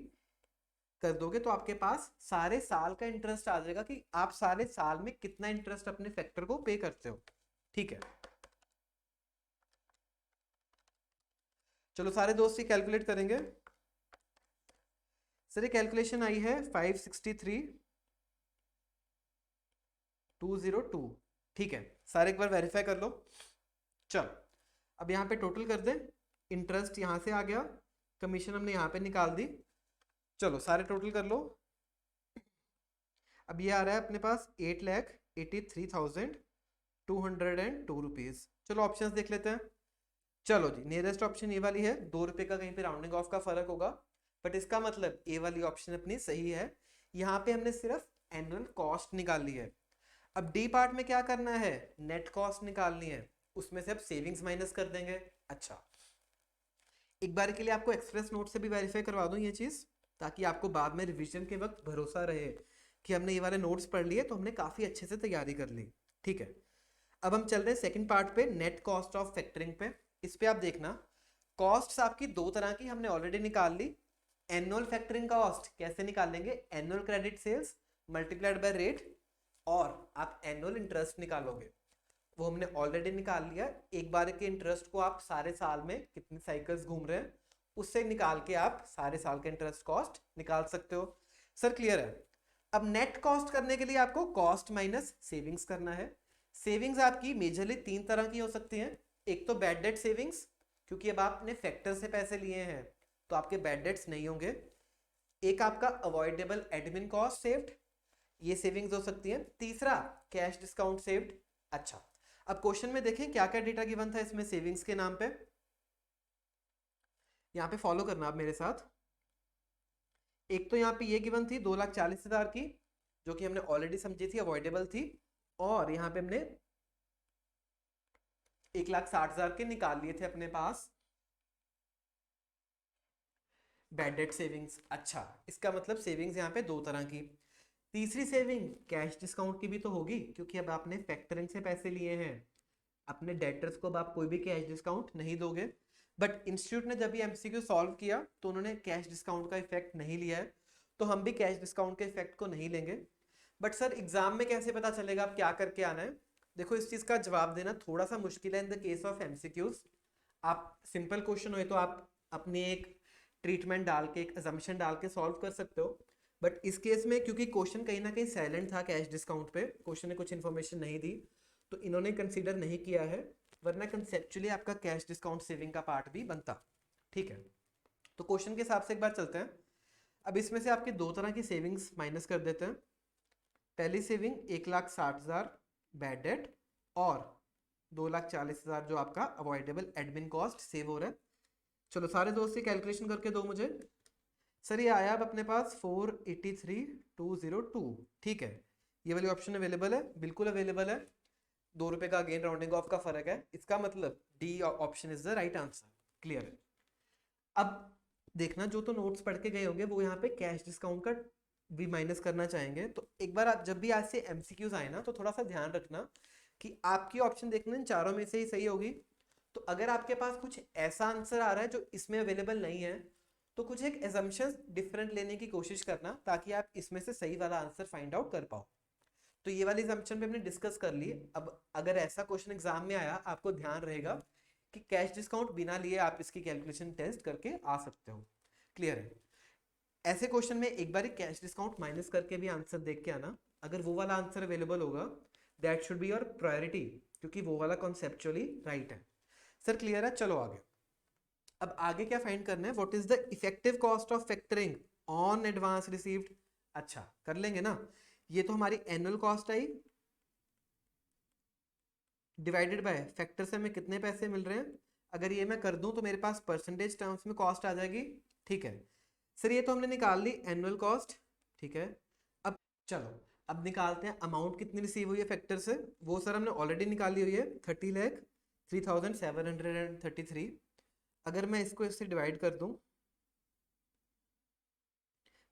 कर दोगे तो आपके पास सारे साल का इंटरेस्ट आ जाएगा कि आप सारे साल में कितना इंटरेस्ट अपने फैक्टर को पे करते हो। ठीक है, चलो सारे दोस्त ही कैलकुलेट करेंगे। सर ये कैलकुलेशन आई है 563,202। ठीक है, सारे एक बार वेरीफाई कर लो। चलो अब यहाँ पे टोटल कर दें। इंटरेस्ट यहाँ से आ गया, कमीशन हमने यहाँ पे निकाल दी। चलो सारे टोटल कर लो। अब ये आ रहा है अपने पास 8,83,202 रुपीज़। चलो ऑप्शंस देख लेते हैं। चलो जी, नियरेस्ट ऑप्शन ए वाली है, 2 रुपये का कहीं पे राउंडिंग ऑफ का फर्क होगा, बट इसका मतलब ए वाली ऑप्शन अपनी सही है। यहाँ पे हमने सिर्फ एनुअल कॉस्ट निकाल ली है। अब डी पार्ट में क्या करना है? नेट कॉस्ट निकालनी है, उसमें से अब सेविंग्स माइनस कर देंगे। अच्छा, एक बार के लिए आपको एक्सप्रेस नोट से भी वेरीफाई करवा दूं ये चीज़, ताकि आपको बाद में रिवीजन के वक्त भरोसा रहे कि हमने ये वाले नोट्स पढ़ लिए तो हमने काफ़ी अच्छे से तैयारी कर ली। ठीक है, अब हम चल रहे हैं सेकंड पार्ट पे, नेट कॉस्ट ऑफ फैक्टरिंग पे। इस पे आप देखना, कॉस्ट्स आपकी दो तरह की हमने ऑलरेडी निकाल ली। एनुअल फैक्टरिंग कॉस्ट कैसे निकालेंगे? Annual credit sales multiplied by rate, और आप एनुअल इंटरेस्ट निकालोगे, वो हमने ऑलरेडी निकाल लिया। एक बार के इंटरेस्ट को आप सारे साल में कितनी साइकिल्स घूम रहे हैं उससे निकाल के आप सारे साल का इंटरेस्ट कॉस्ट निकाल सकते हो। सर क्लियर है? अब नेट कॉस्ट करने के लिए आपको कॉस्ट माइनस सेविंग्स करना है। सेविंग्स आपकी मेजरली तीन तरह की हो सकती हैं। एक तो बैड डेट सेविंग्स, क्योंकि अब आपने फैक्टर से पैसे लिए हैं तो आपके बैड डेट्स नहीं होंगे। एक आपका अवॉइडेबल एडमिन कॉस्ट सेव्ड, ये सेविंग्स हो सकती है। तीसरा कैश डिस्काउंट सेव्ड। अच्छा, अब क्वेश्चन में देखें क्या क्या डेटा गिवन था इसमें सेविंग्स के नाम पे। यहाँ पे फॉलो करना आप मेरे साथ। एक तो यहाँ पे ये गिवन थी 2,40,000 की, जो कि हमने ऑलरेडी समझी थी अवॉइडेबल थी, और यहाँ पे हमने 1,60,000 के निकाल लिए थे अपने पास बैड डेट सेविंग्स। अच्छा, इसका मतलब सेविंग्स यहाँ पे दो तरह की। तीसरी सेविंग कैश डिस्काउंट की भी तो होगी, क्योंकि अब आपने फैक्टरिंग से पैसे लिए हैं, अपने डेटर्स को अब आप कोई भी कैश डिस्काउंट नहीं दोगे। बट इंस्टीट्यूट ने जब ये एमसीक्यू सॉल्व किया तो उन्होंने कैश डिस्काउंट का इफेक्ट नहीं लिया है, तो हम भी कैश डिस्काउंट के इफेक्ट को नहीं लेंगे। बट सर एग्जाम में कैसे पता चलेगा आप क्या करके आना है? देखो इस चीज़ का जवाब देना थोड़ा सा मुश्किल है in the case of MCQs. आप सिंपल क्वेश्चन हुए तो आप अपनी एक ट्रीटमेंट डाल के, एक अजम्पशन डाल के सॉल्व कर सकते हो, बट इस केस में क्योंकि क्वेश्चन कहीं ना कहीं साइलेंट था कैश डिस्काउंट पे, क्वेश्चन ने कुछ इन्फॉर्मेशन नहीं दी, तो इन्होंने कंसीडर नहीं किया है, वरना कंसेप्चुअली आपका कैश डिस्काउंट सेविंग का पार्ट भी बनता। ठीक है, तो क्वेश्चन के हिसाब से एक बार चलते हैं। अब इसमें से आपके दो तरह की सेविंग्स माइनस कर देते हैं। पहली सेविंग 1,60,000 बैड डेट, और 2,40,000 जो आपका अवॉइडेबल एडमिन कॉस्ट सेव हो रहा है। चलो सारे दोस्त से कैलकुलेशन करके दो मुझे। सर ये आया अब अपने पास 483,202। ठीक है, ये वाली ऑप्शन अवेलेबल है, बिल्कुल अवेलेबल है। ₹2 का अगेन राउंडिंग ऑफ का फर्क है, इसका मतलब D option is the right answer. Clear है। अब देखना, जो तो नोट्स पढ़ के गए होंगे वो यहाँ पे कैश डिस्काउंट का भी माइनस करना चाहेंगे, तो एक बार आप जब भी आज से एमसीक्यूज आए ना, तो थोड़ा सा ध्यान रखना कि आपकी ऑप्शन देखना इन चारों में से ही सही होगी। तो अगर आपके पास कुछ ऐसा आंसर आ रहा है जो इसमें अवेलेबल नहीं है, तो कुछ एक एजम्पशंस डिफरेंट लेने की कोशिश करना, ताकि आप इसमें से सही वाला आंसर फाइंड आउट कर पाओ। तो ये वाली एजम्पशन भी हमने डिस्कस कर ली। अब अगर ऐसा क्वेश्चन एग्जाम में आया, आपको ध्यान रहेगा कि कैश डिस्काउंट बिना लिए आप इसकी कैलकुलेशन टेस्ट करके आ सकते हो। क्लियर है। ऐसे क्वेश्चन में एक बार कैश डिस्काउंट माइनस करके भी आंसर देख के आना, अगर वो वाला आंसर अवेलेबल होगा that should be your priority, क्योंकि वो वाला कॉन्सेप्चुअली राइट है। सर क्लियर है, चलो आगे। अब आगे क्या फाइंड करना है, what is the effective cost of factoring on advance received. अच्छा कर लेंगे ना, ये तो हमारी annual cost I, divided by factor से हमें कितने पैसे मिल रहे हैं। अगर ये मैं कर दूं तो मेरे पास परसेंटेज टर्म्स में कॉस्ट आ जाएगी। ठीक है सर, ये तो हमने निकाल ली एनुअल कॉस्ट। ठीक है, अब चलो अब निकालते हैं अमाउंट कितनी रिसीव हुई है फैक्टर से। वो सर हमने ऑलरेडी निकाली हुई है, 30,03,733। अगर मैं इसको इससे डिवाइड कर दूं,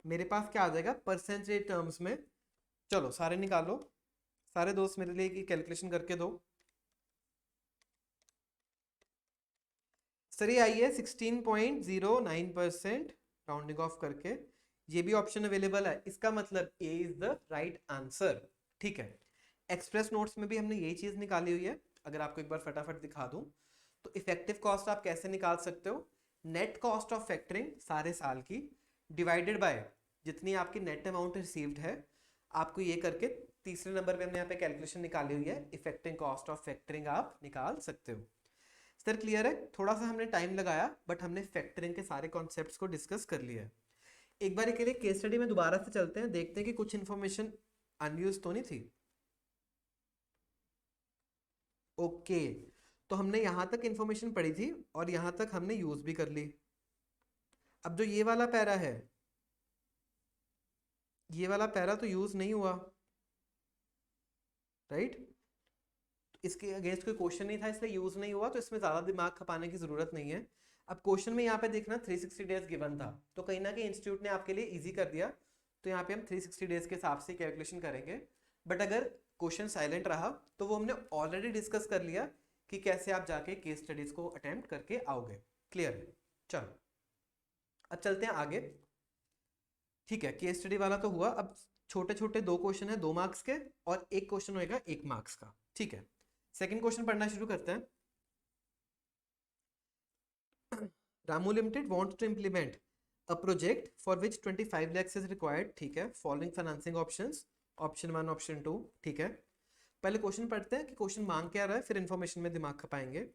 मेरे पास क्या आ जाएगा परसेंटेज टर्म्स में। चलो सारे निकालो, सारे दोस्त मेरे लिए की कैलकुलेशन करके दो। सर ये आई है 16.09% राउंडिंग ऑफ करके। ये भी ऑप्शन अवेलेबल है, इसका मतलब ए इज द राइट आंसर। ठीक है, एक्सप्रेस नोट्स में भी हमने यही चीज निकाली हुई है। अगर आपको एक बार फटाफट दिखा दूं, तो इफेक्टिव कॉस्ट आप कैसे निकाल सकते हो, नेट कॉस्ट ऑफ फैक्टरिंग सारे साल की डिवाइडेड बाय जितनी आपकी नेट अमाउंट रिसीव्ड है। आपको ये करके तीसरे नंबर पे हमने यहाँ पे कैलकुलेशन निकाली हुई है, इफेक्टिव कॉस्ट ऑफ फैक्टरिंग आप निकाल सकते हो। सर क्लियर है, थोड़ा सा हमने टाइम लगाया बट हमने फैक्टरिंग के सारे कॉन्सेप्ट्स को डिस्कस कर लिया है। एक बार के लिए केस स्टडी में दोबारा से चलते हैं, देखते हैं कि कुछ इंफॉर्मेशन अनयूज तो नहीं थी। ओके, तो हमने यहां तक इंफॉर्मेशन पढ़ी थी और यहां तक हमने यूज भी कर ली। अब जो ये वाला पैरा है, ये वाला पैरा तो यूज नहीं हुआ, राइट। इसके अगेंस्ट कोई क्वेश्चन नहीं था इसलिए यूज नहीं हुआ, तो इसमें ज्यादा दिमाग खपाने की जरूरत नहीं है। अब क्वेश्चन में यहाँ पे देखना 360 डेज गिवन था, तो कहीं ना कहीं इंस्टीट्यूट ने आपके लिए इजी कर दिया। तो यहाँ पे हम 360 डेज के हिसाब से कैलकुलेशन करेंगे। बट अगर क्वेश्चन साइलेंट रहा तो वो हमने ऑलरेडी डिस्कस कर लिया कि कैसे आप जाके केस स्टडीज को अटेम्प्ट करके आओगे। क्लियर है, चलो अब चलते हैं आगे। ठीक है, केस स्टडी वाला तो हुआ। अब छोटे छोटे दो क्वेश्चन है 2 मार्क्स के, और एक क्वेश्चन होएगा 1 मार्क्स का। ठीक है, सेकंड क्वेश्चन पढ़ना शुरू करते हैं। Ramu Limited wants to implement a project for which 25 lakhs is required. ठीक है, following financing options, option 1 option 2। ठीक है, पहले क्वेश्चन पढ़ते हैं कि क्वेश्चन मांग क्या रहा है, फिर इन्फॉर्मेशन में दिमाग खपाएंगे।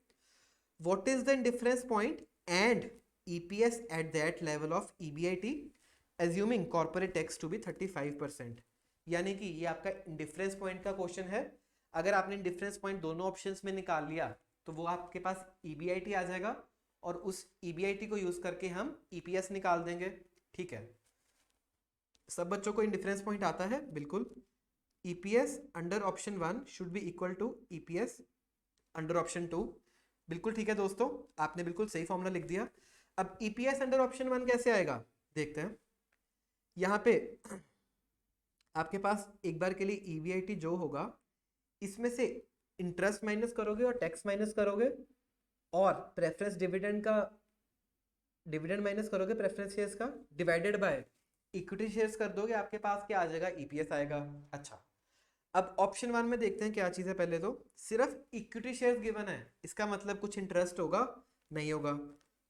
What is the difference point and EPS at that level of EBIT assuming corporate tax to be 35%। यानी कि ये आपका डिफरेंस पॉइंट का क्वेश्चन है। अगर आपने डिफरेंस पॉइंट दोनों ऑप्शंस में निकाल लिया तो वो आपके पास EBIT आ जाएगा, और उस EBIT को यूज करके हम EPS निकाल देंगे। ठीक है, सब बच्चों को डिफरेंस पॉइंट आता है बिल्कुल। EPS under option 1 should be equal to EPS under option 2। बिल्कुल ठीक है दोस्तों, आपने बिल्कुल सही फॉर्मूला लिख दिया। अब EPS अंडर ऑप्शन 1 कैसे आएगा देखते हैं। यहाँ पे आपके पास एक बार के लिए EBIT जो होगा, इसमें से इंटरेस्ट माइनस करोगे और टैक्स माइनस करोगे, और प्रेफरेंस डिविडेंड का डिविडेंड माइनस करोगे प्रेफरेंस शेयर्स का, डिवाइडेड बाय इक्विटी शेयर्स कर दोगे, आपके पास क्या आ जाएगा EPS आएगा। अच्छा, अब ऑप्शन 1 में देखते हैं क्या चीज है। पहले तो सिर्फ इक्विटी शेयर्स गिवन है, इसका मतलब कुछ इंटरेस्ट होगा नहीं होगा।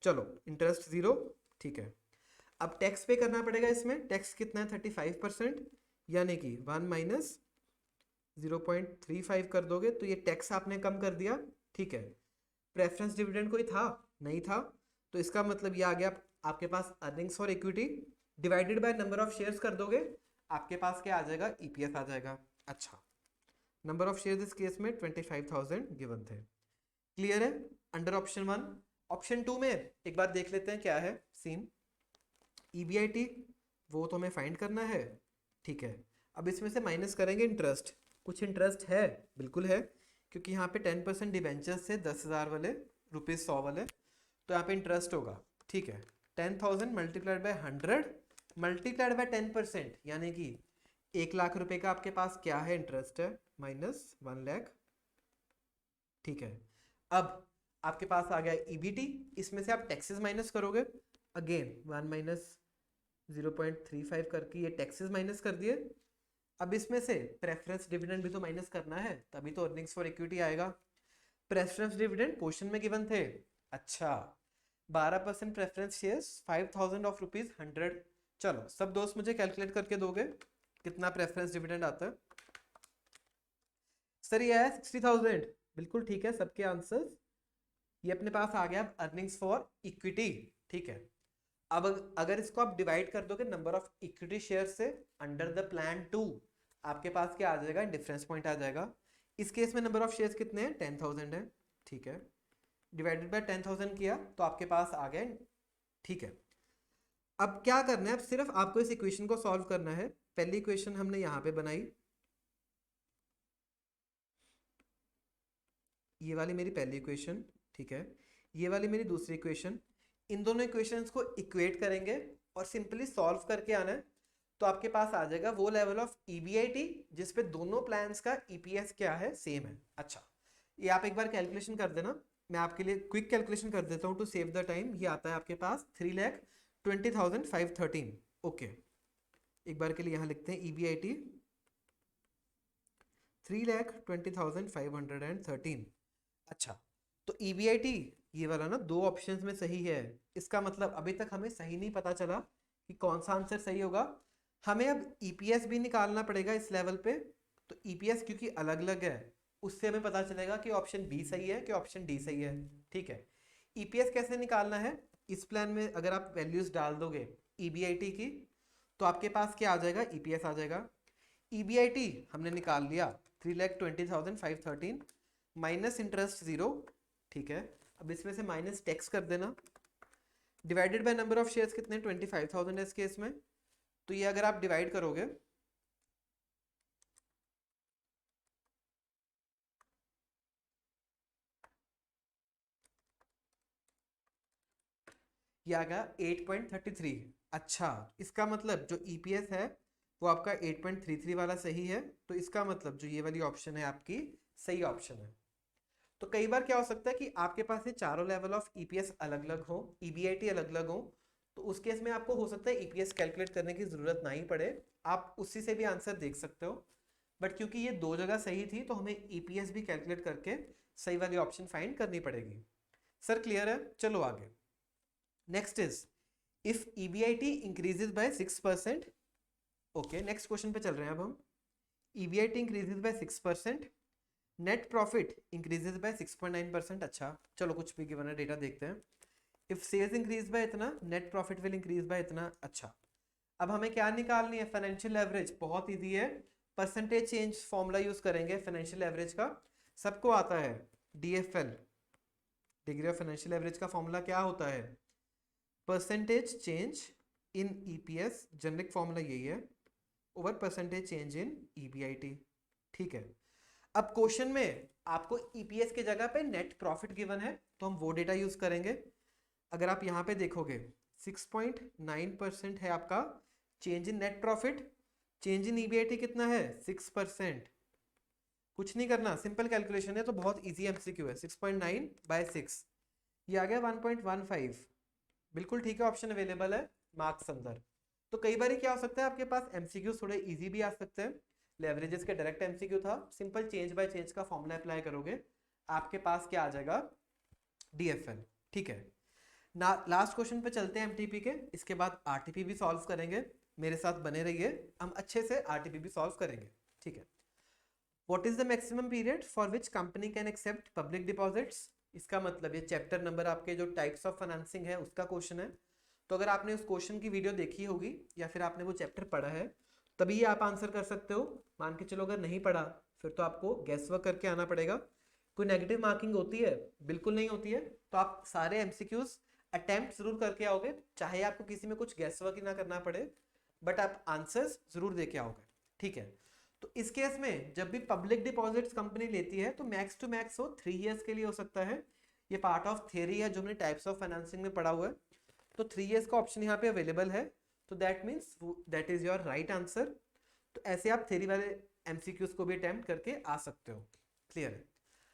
चलो इंटरेस्ट 0। ठीक है, अब टैक्स पे करना पड़ेगा इसमें, टैक्स कितना है 35%, यानी कि 1 माइनस 0.35 कर दोगे तो ये टैक्स आपने कम कर दिया, ठीक है। प्रेफरेंस डिविडेंड कोई था नहीं था, तो इसका मतलब ये आ गया आपके पास earnings for equity divided by number of shares कर दोगे, आपके पास क्या आ जाएगा, ईपीएस आ जाएगा। अच्छा, नंबर ऑफ शेयर्स इस केस में 25,000 गिवन थे। क्लियर है अंडर ऑप्शन 1। ऑप्शन 2 में एक बार देख लेते हैं क्या है सीन। ईबीआईटी वो तो हमें फाइंड करना है, ठीक है। अब इसमें से माइनस करेंगे इंटरेस्ट, कुछ इंटरेस्ट है, बिल्कुल है, क्योंकि यहाँ पे 10% डिबेंचर्स से 10,000 वाले ₹100 वाले, तो यहाँ पे इंटरेस्ट होगा, ठीक है। 10,000 मल्टीप्लाइड बाय 100 मल्टीप्लाइड बाय 10%, यानी कि 1,00,000 रुपए का आपके पास क्या है, इंटरेस्ट है, माइनस 1 लाख, ठीक है। अब आपके पास आ गया ईबीटी, इसमें से आप टैक्सेस माइनस करोगे, अगेन 1 माइनस 0.35 करके ये टैक्सेस माइनस कर दिए। अब इसमें से प्रेफरेंस डिविडेंड भी तो माइनस करना है, तभी तो अर्निंग्स फॉर इक्विटी आएगा। प्रेफरेंस डिविडेंड क्वेश्चन में गिवन थे, अच्छा 12% प्रेफरेंस शेयर्स 5,000 ऑफ ₹100। चलो सब दोस्त मुझे कैलकुलेट करके दोगे कितना प्रेफरेंस डिविडेंड आता है। सर ये है 60,000, बिल्कुल ठीक है, सबके आंसर्स ये अपने पास आ गया अर्निंग्स फॉर इक्विटी, ठीक है। अब अगर इसको आप डिवाइड कर दोगे नंबर ऑफ इक्विटी शेयर से अंडर द प्लान 2, आपके पास क्या आ जाएगा, डिफरेंस पॉइंट आ जाएगा। इस केस में नंबर ऑफ शेयर्स कितने हैं, 10,000 है, ठीक है। डिवाइडेड बाय 10,000 किया तो आपके पास आ गए, ठीक है। अब क्या करना है, अब सिर्फ आपको इस इक्वेशन को सॉल्व करना है। पहली इक्वेशन हमने यहाँ पे बनाई, ये वाली मेरी पहली इक्वेशन, ठीक है। ये वाली मेरी दूसरी इक्वेशन, इन दोनों इक्वेशंस को इक्वेट करेंगे और सिंपली सॉल्व करके आना है, तो आपके पास आ जाएगा वो लेवल ऑफ ईबीआईटी जिसपे दोनों प्लान्स का ईपीएस क्या है, सेम है। अच्छा, ये आप एक बार कैलकुलेशन कर देना, मैं आपके लिए क्विक कैलकुलेशन कर देता हूँ टू सेव द टाइम। ये आता है आपके पास 3,20,513। ओके, एक बार के लिए यहाँ लिखते हैं ईबीआईटी 3,20,513। अच्छा, तो ईबीआईटी ये वाला ना दो ऑप्शंस में सही है, इसका मतलब अभी तक हमें सही नहीं पता चला कि कौन सा आंसर सही होगा। हमें अब ईपीएस भी निकालना पड़ेगा इस लेवल पे, तो ईपीएस क्योंकि अलग अलग है उससे हमें पता चलेगा कि ऑप्शन बी सही है कि ऑप्शन डी सही है, ठीक है। ईपीएस कैसे निकालना है, इस प्लान में अगर आप वैल्यूज डाल दोगे ईबीआईटी की तो आपके पास क्या आ जाएगा, ईपीएस आ जाएगा। ईबीआईटी हमने निकाल लिया 3,20,513 माइनस इंटरेस्ट 0, ठीक है। अब इसमें से माइनस टैक्स कर देना, divided by number of shares कितने 25,000 है इस केस में, तो ये अगर आप डिवाइड करोगे ये आ गया 8.33। अच्छा, इसका मतलब जो ईपीएस है वो आपका 8.33 वाला सही है, तो इसका मतलब जो ये वाली ऑप्शन है आपकी सही ऑप्शन है। तो कई बार क्या हो सकता है कि आपके पास ये चारों लेवल ऑफ ईपीएस अलग अलग हो, ईबीआईटी अलग अलग हो, तो उस केस में आपको हो सकता है ईपीएस कैलकुलेट करने की जरूरत ना ही पड़े, आप उसी से भी आंसर देख सकते हो। बट क्योंकि ये दो जगह सही थी तो हमें ईपीएस भी कैलकुलेट करके सही वाली ऑप्शन फाइंड करनी पड़ेगी। सर क्लियर है, चलो आगे। Next is if EBIT increases by 6%। Okay, next question पे चल रहे हैं अब हम। EBIT increases by 6%, net profit increases by 6.9%। अच्छा चलो कुछ भी गिवन है डेटा देखते हैं। इफ सेल्स इंक्रीज बाय इतना, net profit will increase by इतना। अच्छा, अब हमें क्या निकालनी है, फाइनेंशियल एवरेज। बहुत इजी है, परसेंटेज चेंज फॉर्मूला यूज करेंगे फाइनेंशियल एवरेज का, सबको आता है। DFL, degree of financial average का फॉर्मूला क्या होता है, percentage change in EPS, generic formula यही है, over percentage change in EBIT, ठीक है। अब क्वेश्चन में आपको ईपीएस की जगह पे नेट प्रॉफिट गिवन है, तो हम वो डेटा यूज करेंगे। अगर आप यहाँ पे देखोगे 6.9% है आपका change in net profit, change in EBIT कितना है 6%। कुछ नहीं करना, सिंपल कैलकुलेशन है, तो बहुत इजी एमसीक्यू है। 6.9 बाय 6 ये आ गया 1.15, बिल्कुल ठीक है, ऑप्शन अवेलेबल है मार्क्स अंदर। तो कई बार क्या हो सकता है आपके पास एमसीक्यू थोड़े इजी भी आ सकते हैं, लेवरेजेस के डायरेक्ट एमसीक्यू था, सिंपल चेंज बाय चेंज का फॉर्मूला अप्लाई करोगे, आपके पास क्या आ जाएगा, डीएफएल, ठीक है। लास्ट क्वेश्चन पे चलते हैं एमटीपी के, इसके बाद आरटीपी भी सॉल्व करेंगे। मेरे साथ बने रहिए, हम अच्छे से आरटीपी भी सॉल्व करेंगे, ठीक है। What is the maximum period for which company can accept public deposits? इसका मतलब ये चैप्टर नंबर आपके जो टाइप्स ऑफ फाइनेंसिंग है उसका क्वेश्चन है। तो अगर आपने उस क्वेश्चन की वीडियो देखी होगी या फिर आपने वो चैप्टर पढ़ा है तभी ये आप आंसर कर सकते हो। मान के चलो अगर नहीं पढ़ा फिर तो आपको गैस वर्क करके आना पड़ेगा। कोई नेगेटिव मार्किंग होती है? बिल्कुल नहीं होती है। तो आप सारे एमसीक्यूज अटेम्प्ट जरूर करके आओगे, चाहे आपको किसी में कुछ गैस वर्क ही ना करना पड़े, बट आप आंसर्स जरूर दे के आओगे, ठीक है। तो इस केस में जब भी पब्लिक डिपॉजिट्स कंपनी लेती है तो मैक्स टू मैक्स वो 3 इयर्स के लिए हो सकता है। ये पार्ट ऑफ थियरी है जो हमने टाइप्स ऑफ फाइनेंसिंग में पढ़ा हुआ है। तो 3 इयर्स का ऑप्शन यहाँ पे अवेलेबल है, तो that means that is your right answer. तो ऐसे आप थ्योरी वाले एमसीक्यूज को भी अटेम्प्ट करके आ सकते हो, क्लियर है।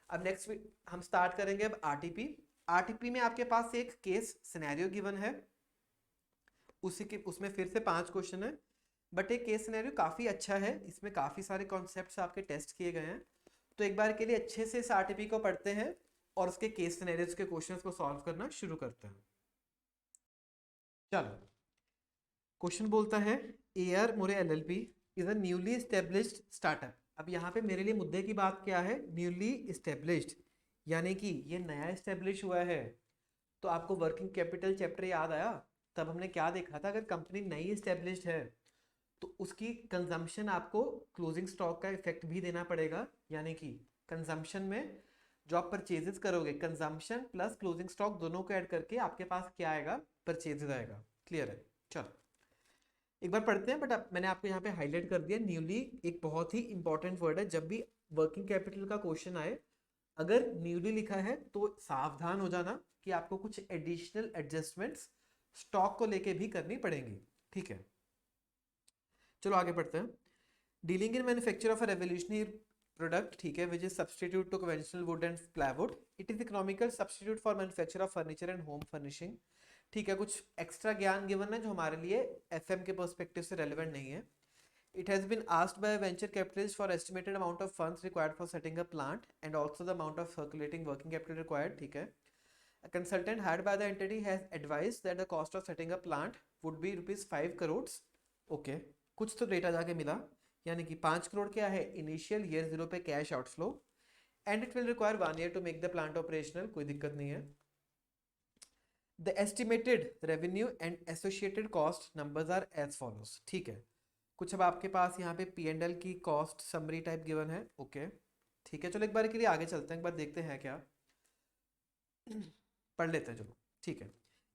अब नेक्स्ट हम स्टार्ट करेंगे अब आरटीपी। आरटीपी में आपके पास एक केस सिनेरियो गिवन है, उसमें फिर से 5 क्वेश्चन है, बट एक केस सिनेरियो काफी अच्छा है, इसमें काफी सारे कॉन्सेप्ट्स आपके टेस्ट किए गए हैं। तो एक बार के लिए अच्छे से इस आरटीपी को पढ़ते हैं और उसके केस सिनेरियोज के क्वेश्चंस को सॉल्व करना शुरू करते हैं। चलो, क्वेश्चन बोलता है AR more LLP is a newly established startup. अब यहाँ पे मेरे लिए मुद्दे की बात क्या है? न्यूली एस्टेब्लिश्ड, यानी कि ये नया एस्टेब्लिश हुआ है। तो आपको वर्किंग कैपिटल चैप्टर याद आया? तब हमने क्या देखा था, अगर कंपनी नई एस्टेब्लिश्ड है तो उसकी कंजम्पशन आपको क्लोजिंग स्टॉक का इफेक्ट भी देना पड़ेगा, यानी कि कंजम्पशन में जो आप परचेजेस करोगे, कंजम्पशन प्लस क्लोजिंग स्टॉक दोनों को ऐड करके आपके पास क्या आएगा? परचेजेस आएगा, क्लियर है। चलो एक बार पढ़ते हैं, बट मैंने आपको यहाँ पे हाईलाइट कर दिया न्यूली एक बहुत ही इंपॉर्टेंट वर्ड है। जब भी वर्किंग कैपिटल का क्वेश्चन आए अगर न्यूली लिखा है तो सावधान हो जाना कि आपको कुछ एडिशनल एडजस्टमेंट्स स्टॉक को लेके भी करनी पड़ेंगी, ठीक है। चलो आगे पढ़ते हैं। Dealing in manufacture of a revolutionary product, ठीक है, which is substitute to conventional wood and plywood, it is economical substitute for manufacture of furniture and home furnishing, ठीक है। कुछ एक्स्ट्रा ज्ञान गिवन है जो हमारे लिए एफएम के पर्सपेक्टिव से रेलेवेंट नहीं है। It has been asked by a venture capitalist for estimated amount of funds required for setting up plant and also the amount of circulating working capital required, ठीक है। A consultant hired by the entity has advised that the cost of setting up plant would be ₹5 crores, okay। कुछ तो data जाके मिला, यानी कि 5 करोड़ क्या है? इनिशियल ईयर 0 पे cash outflow, and it will require 1 year to make the plant operational, कोई दिक्कत नहीं है। The estimated revenue and associated cost numbers are as follows, ठीक है। कुछ अब आपके पास यहाँ पे P&L की कॉस्ट समरी टाइप गिवन है, ओके, ठीक है। चलो एक बार के लिए आगे चलते हैं, एक बार देखते हैं क्या पढ़ लेते हैं, चलो ठीक है।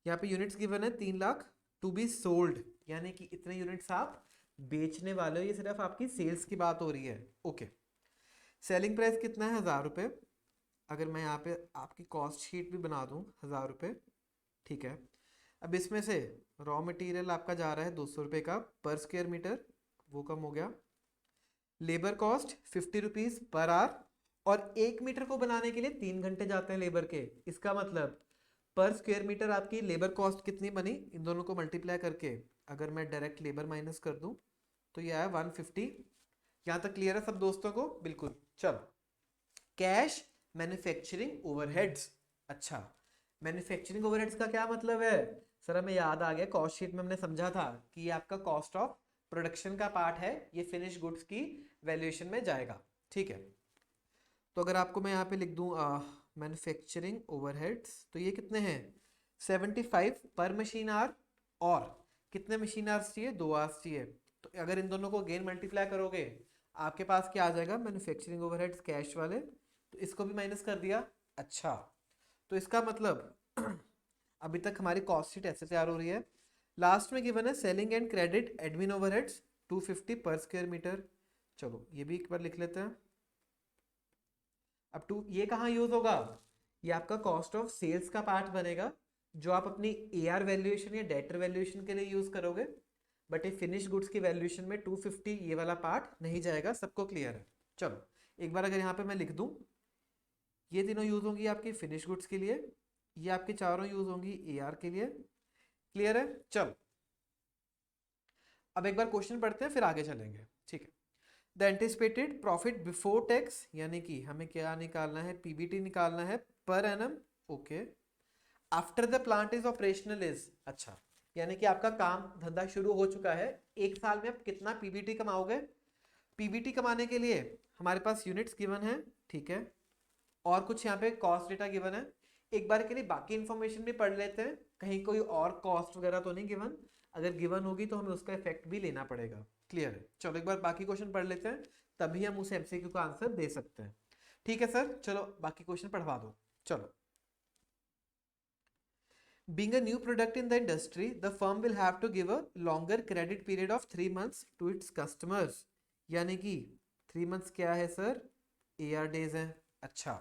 यहाँ पे यूनिट्स गिवन है 3 लाख टू बी सोल्ड, यानी कि इतने यूनिट्स आप बेचने वाले हो, ये सिर्फ आपकी सेल्स की बात हो रही है, ओके। सेलिंग प्राइस कितना है? 1000 रुपये। अगर मैं यहाँ पे आपकी कॉस्ट शीट भी बना दूँ, 1000 रुपये, ठीक है। अब इसमें से रॉ मटेरियल आपका जा रहा है 200 रुपये का पर स्क्वायर मीटर, वो कम हो गया। Labour cost 50 rupees per hour, और 1 मीटर को बनाने के लिए 3 घंटे जाते हैं लेबर के। इसका मतलब पर स्क्वायर मीटर आपकी लेबर कॉस्ट कितनी बनी? इन दोनों को मल्टीप्लाई करके अगर मैं डायरेक्ट लेबर माइनस कर दूं तो ये आया 150। यहाँ तक क्लियर है सब दोस्तों को? बिल्कुल। चलो, कैश मैन्युफैक्चरिंग ओवरहेड्स। अच्छा, मैन्युफैक्चरिंग ओवरहेड्स का क्या मतलब है? सर हमें याद आ गया, कॉस्ट शीट में हमने समझा था कि ये आपका कॉस्ट ऑफ प्रोडक्शन का पार्ट है, ये फिनिश गुड्स की वैल्यूएशन में जाएगा, ठीक है। तो अगर आपको मैं यहाँ पे लिख दूँ मैन्युफैक्चरिंग ओवरहेड्स, तो ये कितने हैं? 75 पर मशीन आवर, और कितने मशीन आवर्स चाहिए? 2 आवर्स चाहिए। तो अगर इन दोनों को अगेन मल्टीप्लाई करोगे आपके पास क्या आ जाएगा? मैन्युफैक्चरिंग ओवरहेड्स कैश वाले, तो इसको भी माइनस कर दिया। अच्छा, तो इसका मतलब अभी तक हमारी कॉस्ट शीट ऐसे तैयार हो रही है। लास्ट में गिवन है selling and credit admin overheads 250 पर स्क्वायर मीटर। चलो ये भी एक बार लिख लेते हैं। अब ये कहाँ यूज होगा? ये आपका कॉस्ट ऑफ सेल्स का पार्ट बनेगा जो आप अपनी एआर वैल्यूएशन या डेटर वैल्यूएशन के लिए यूज करोगे, बट ये फिनिश गुड्स की वैल्यूएशन में 250 ये वाला पार्ट नहीं जाएगा। सबको क्लियर है? चलो एक बार अगर यहाँ पे मैं लिख दूं, ये तीनों यूज होंगी आपकी फिनिश गुड्स के लिए, ये आपके चारों यूज होंगी एआर के लिए, क्लियर है? चलो अब एक बार क्वेश्चन पढ़ते हैं फिर आगे चलेंगे, ठीक है। The anticipated profit before tax, यानी कि हमें क्या निकालना है? पीबीटी निकालना है per annum, okay. After the plant is operational is, अच्छा, यानी कि आपका काम धंधा शुरू हो चुका है, एक साल में आप कितना पीबीटी कमाओगे। पीबीटी कमाने के लिए हमारे पास यूनिट्स गिवन है, ठीक है, और कुछ यहाँ पे कॉस्ट डेटा गिवन है। एक बार के लिए बाकी इंफॉर्मेशन भी पढ़ लेते हैं, कहीं कोई और कॉस्ट वगैरह तो नहीं गिवन, अगर गिवन होगी तो हमें उसका इफेक्ट भी लेना पड़ेगा। क्लियर है, चलो एक बार बाकी क्वेश्चन पढ़ लेते हैं, तभी हम उस एमसीक्यू का आंसर दे सकते हैं। ठीक है सर, चलो बाकी क्वेश्चन पढ़वा दो। चलो, being a new product in the industry, the firm will have to give a longer credit period of 3 months to its customers, यानी कि 3 months क्या है सर, AR days है। अच्छा,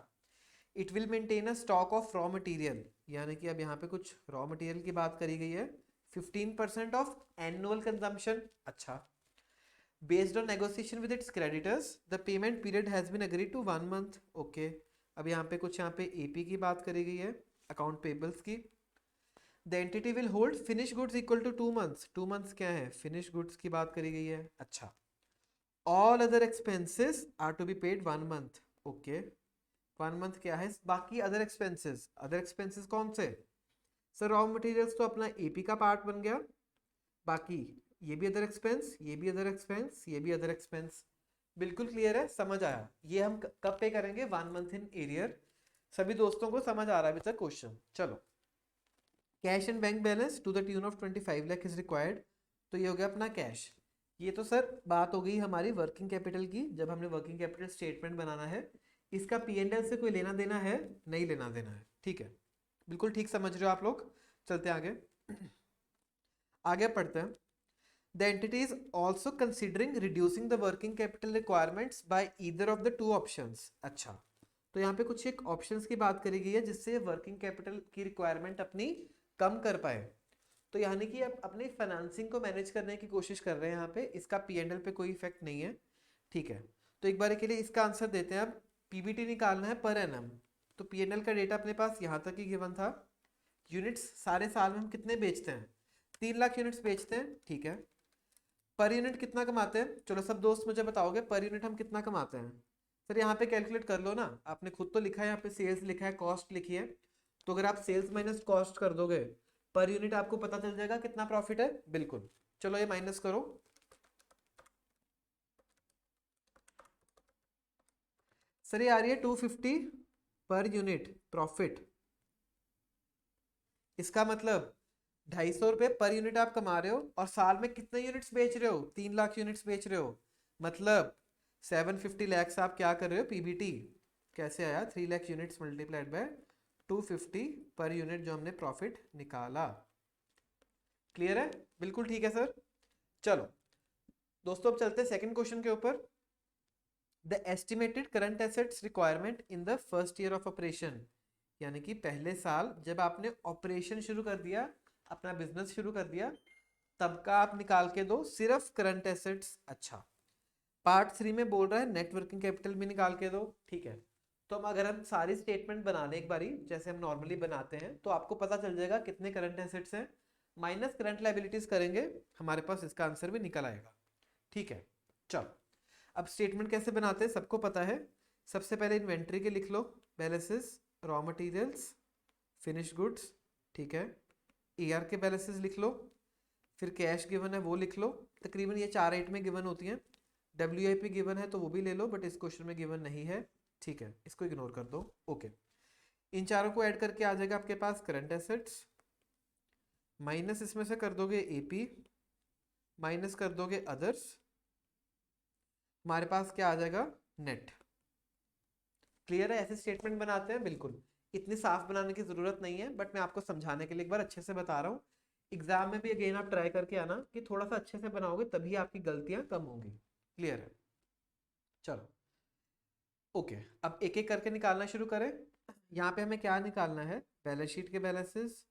it will maintain a stock of raw material, यानी कि अब यहाँ पे कुछ raw material की बात करी गई है, 15% of annual consumption। अच्छा, based on negotiation with its creditors, the payment period has been agreed to 1 month। Okay, अब यहाँ पे कुछ यहाँ पे AP की बात करी गई है, अकाउंट पेबल्स की। The entity will hold finished goods equal to 2 months। 2 months क्या है, finished goods की बात करी गई है। अच्छा, all other expenses are to be paid 1 month। Okay, 1 month क्या है, बाकी other expenses, other expenses कौन से सर, रॉ मटेरियल्स तो अपना एपी का पार्ट बन गया, बाकी ये भी अदर एक्सपेंस, ये भी अदर एक्सपेंस, ये भी अदर एक्सपेंस। बिल्कुल क्लियर है, समझ आया। ये हम कब पे करेंगे, 1 मंथ इन एरियर। सभी दोस्तों को समझ आ रहा है अभी तक क्वेश्चन। चलो, cash and bank balance to the tune of 25 lakh is required, तो ये हो गया अपना कैश। ये तो सर बात हो गई हमारी वर्किंग कैपिटल की, जब हमने वर्किंग कैपिटल स्टेटमेंट बनाना है। इसका P&L से कोई लेना देना है, नहीं लेना देना है, ठीक है, बिल्कुल ठीक समझ रहे हो आप लोग। चलते हैं आगे, आगे पढ़ते हैं। The entity is also considering reducing the working capital requirements by either of the two options। अच्छा, तो यहाँ पे कुछ एक ऑप्शंस की बात करी गई है जिससे वर्किंग कैपिटल की रिक्वायरमेंट अपनी कम कर पाए। तो यानी कि आप अपनी फाइनेंसिंग को मैनेज करने की कोशिश कर रहे हैं यहाँ पे, इसका P&L पे कोई इफेक्ट नहीं है, ठीक है। तो एक बार के लिए इसका आंसर देते हैं। अब पीबीटी निकालना है पर एनम, तो P&L का डेटा अपने पास यहाँ तक ही गिवन था। यूनिट्स सारे साल में हम कितने बेचते हैं, 3 लाख यूनिट्स बेचते हैं, ठीक है। पर यूनिट कितना कमाते हैं, चलो सब दोस्त मुझे बताओगे पर यूनिट हम कितना कमाते हैं। सर यहाँ पे कैलकुलेट कर लो ना, आपने खुद तो लिखा है, यहाँ पे सेल्स लिखा है, कॉस्ट लिखी है, तो अगर आप सेल्स माइनस कॉस्ट कर दोगे पर यूनिट आपको पता चल जाएगा कितना प्रॉफिट है। बिल्कुल, चलो ये माइनस करो, सर ये आ रही है 250 पर यूनिट प्रॉफिट। इसका मतलब 250 रुपये पर यूनिट आप कमा रहे हो, और साल में कितने यूनिट्स बेच रहे हो, 3 लाख यूनिट्स बेच रहे हो, मतलब 750 लैक्स आप क्या कर रहे हो, पीबीटी कैसे आया, 3 lakh units multiplied by 250 per unit जो हमने प्रॉफिट निकाला। क्लियर है, बिल्कुल ठीक है सर। चलो दोस्तों, अब चलते हैं सेकंड क्वेश्चन के ऊपर। The estimated current assets requirement in the first year of operation, यानी कि पहले साल जब आपने ऑपरेशन शुरू कर दिया, अपना बिजनेस शुरू कर दिया, तब का आप निकाल के दो, सिर्फ करंट एसेट्स। अच्छा, पार्ट 3 में बोल रहा है नेट वर्किंग कैपिटल भी निकाल के दो, ठीक है। तो हम अगर हम सारी स्टेटमेंट बना लें एक बारी जैसे हम नॉर्मली बनाते हैं, तो आपको पता चल जाएगा कितने करंट एसेट्स हैं, माइनस करंट लायबिलिटीज करेंगे, हमारे पास इसका आंसर भी निकल आएगा, ठीक है। चलो, अब स्टेटमेंट कैसे बनाते हैं सबको पता है। सबसे पहले इन्वेंट्री के लिख लो, balances, raw materials, finish goods, ठीक है। AR के बैलेंसेस लिख लो, फिर कैश गिवन है वो लिख लो, तकरीबन ये 4 आइटमें में गिवन होती हैं। WIP गिवन है तो वो भी ले लो, बट इस क्वेश्चन में गिवन नहीं है, ठीक है, इसको इग्नोर कर दो। ओके, इन चारों को ऐड करके आ जाएगा आपके पास करंट एसेट्स, माइनस इसमें से कर दोगे AP, माइनस कर दोगे अदर्स, हमारे पास क्या आ जाएगा, नेट। क्लियर है, ऐसे स्टेटमेंट बनाते हैं, बिल्कुल इतनी साफ बनाने की जरूरत नहीं है, बट मैं आपको समझाने के लिए एक बार अच्छे से बता रहा हूँ। एग्जाम में भी अगेन आप ट्राई करके आना कि थोड़ा सा अच्छे से बनाओगे, तभी आपकी गलतियां कम होंगी। क्लियर है, चलो ओके, अब एक एक करके निकालना शुरू करें। यहाँ पे हमें क्या निकालना है, बैलेंस शीट के बैलेंसेस,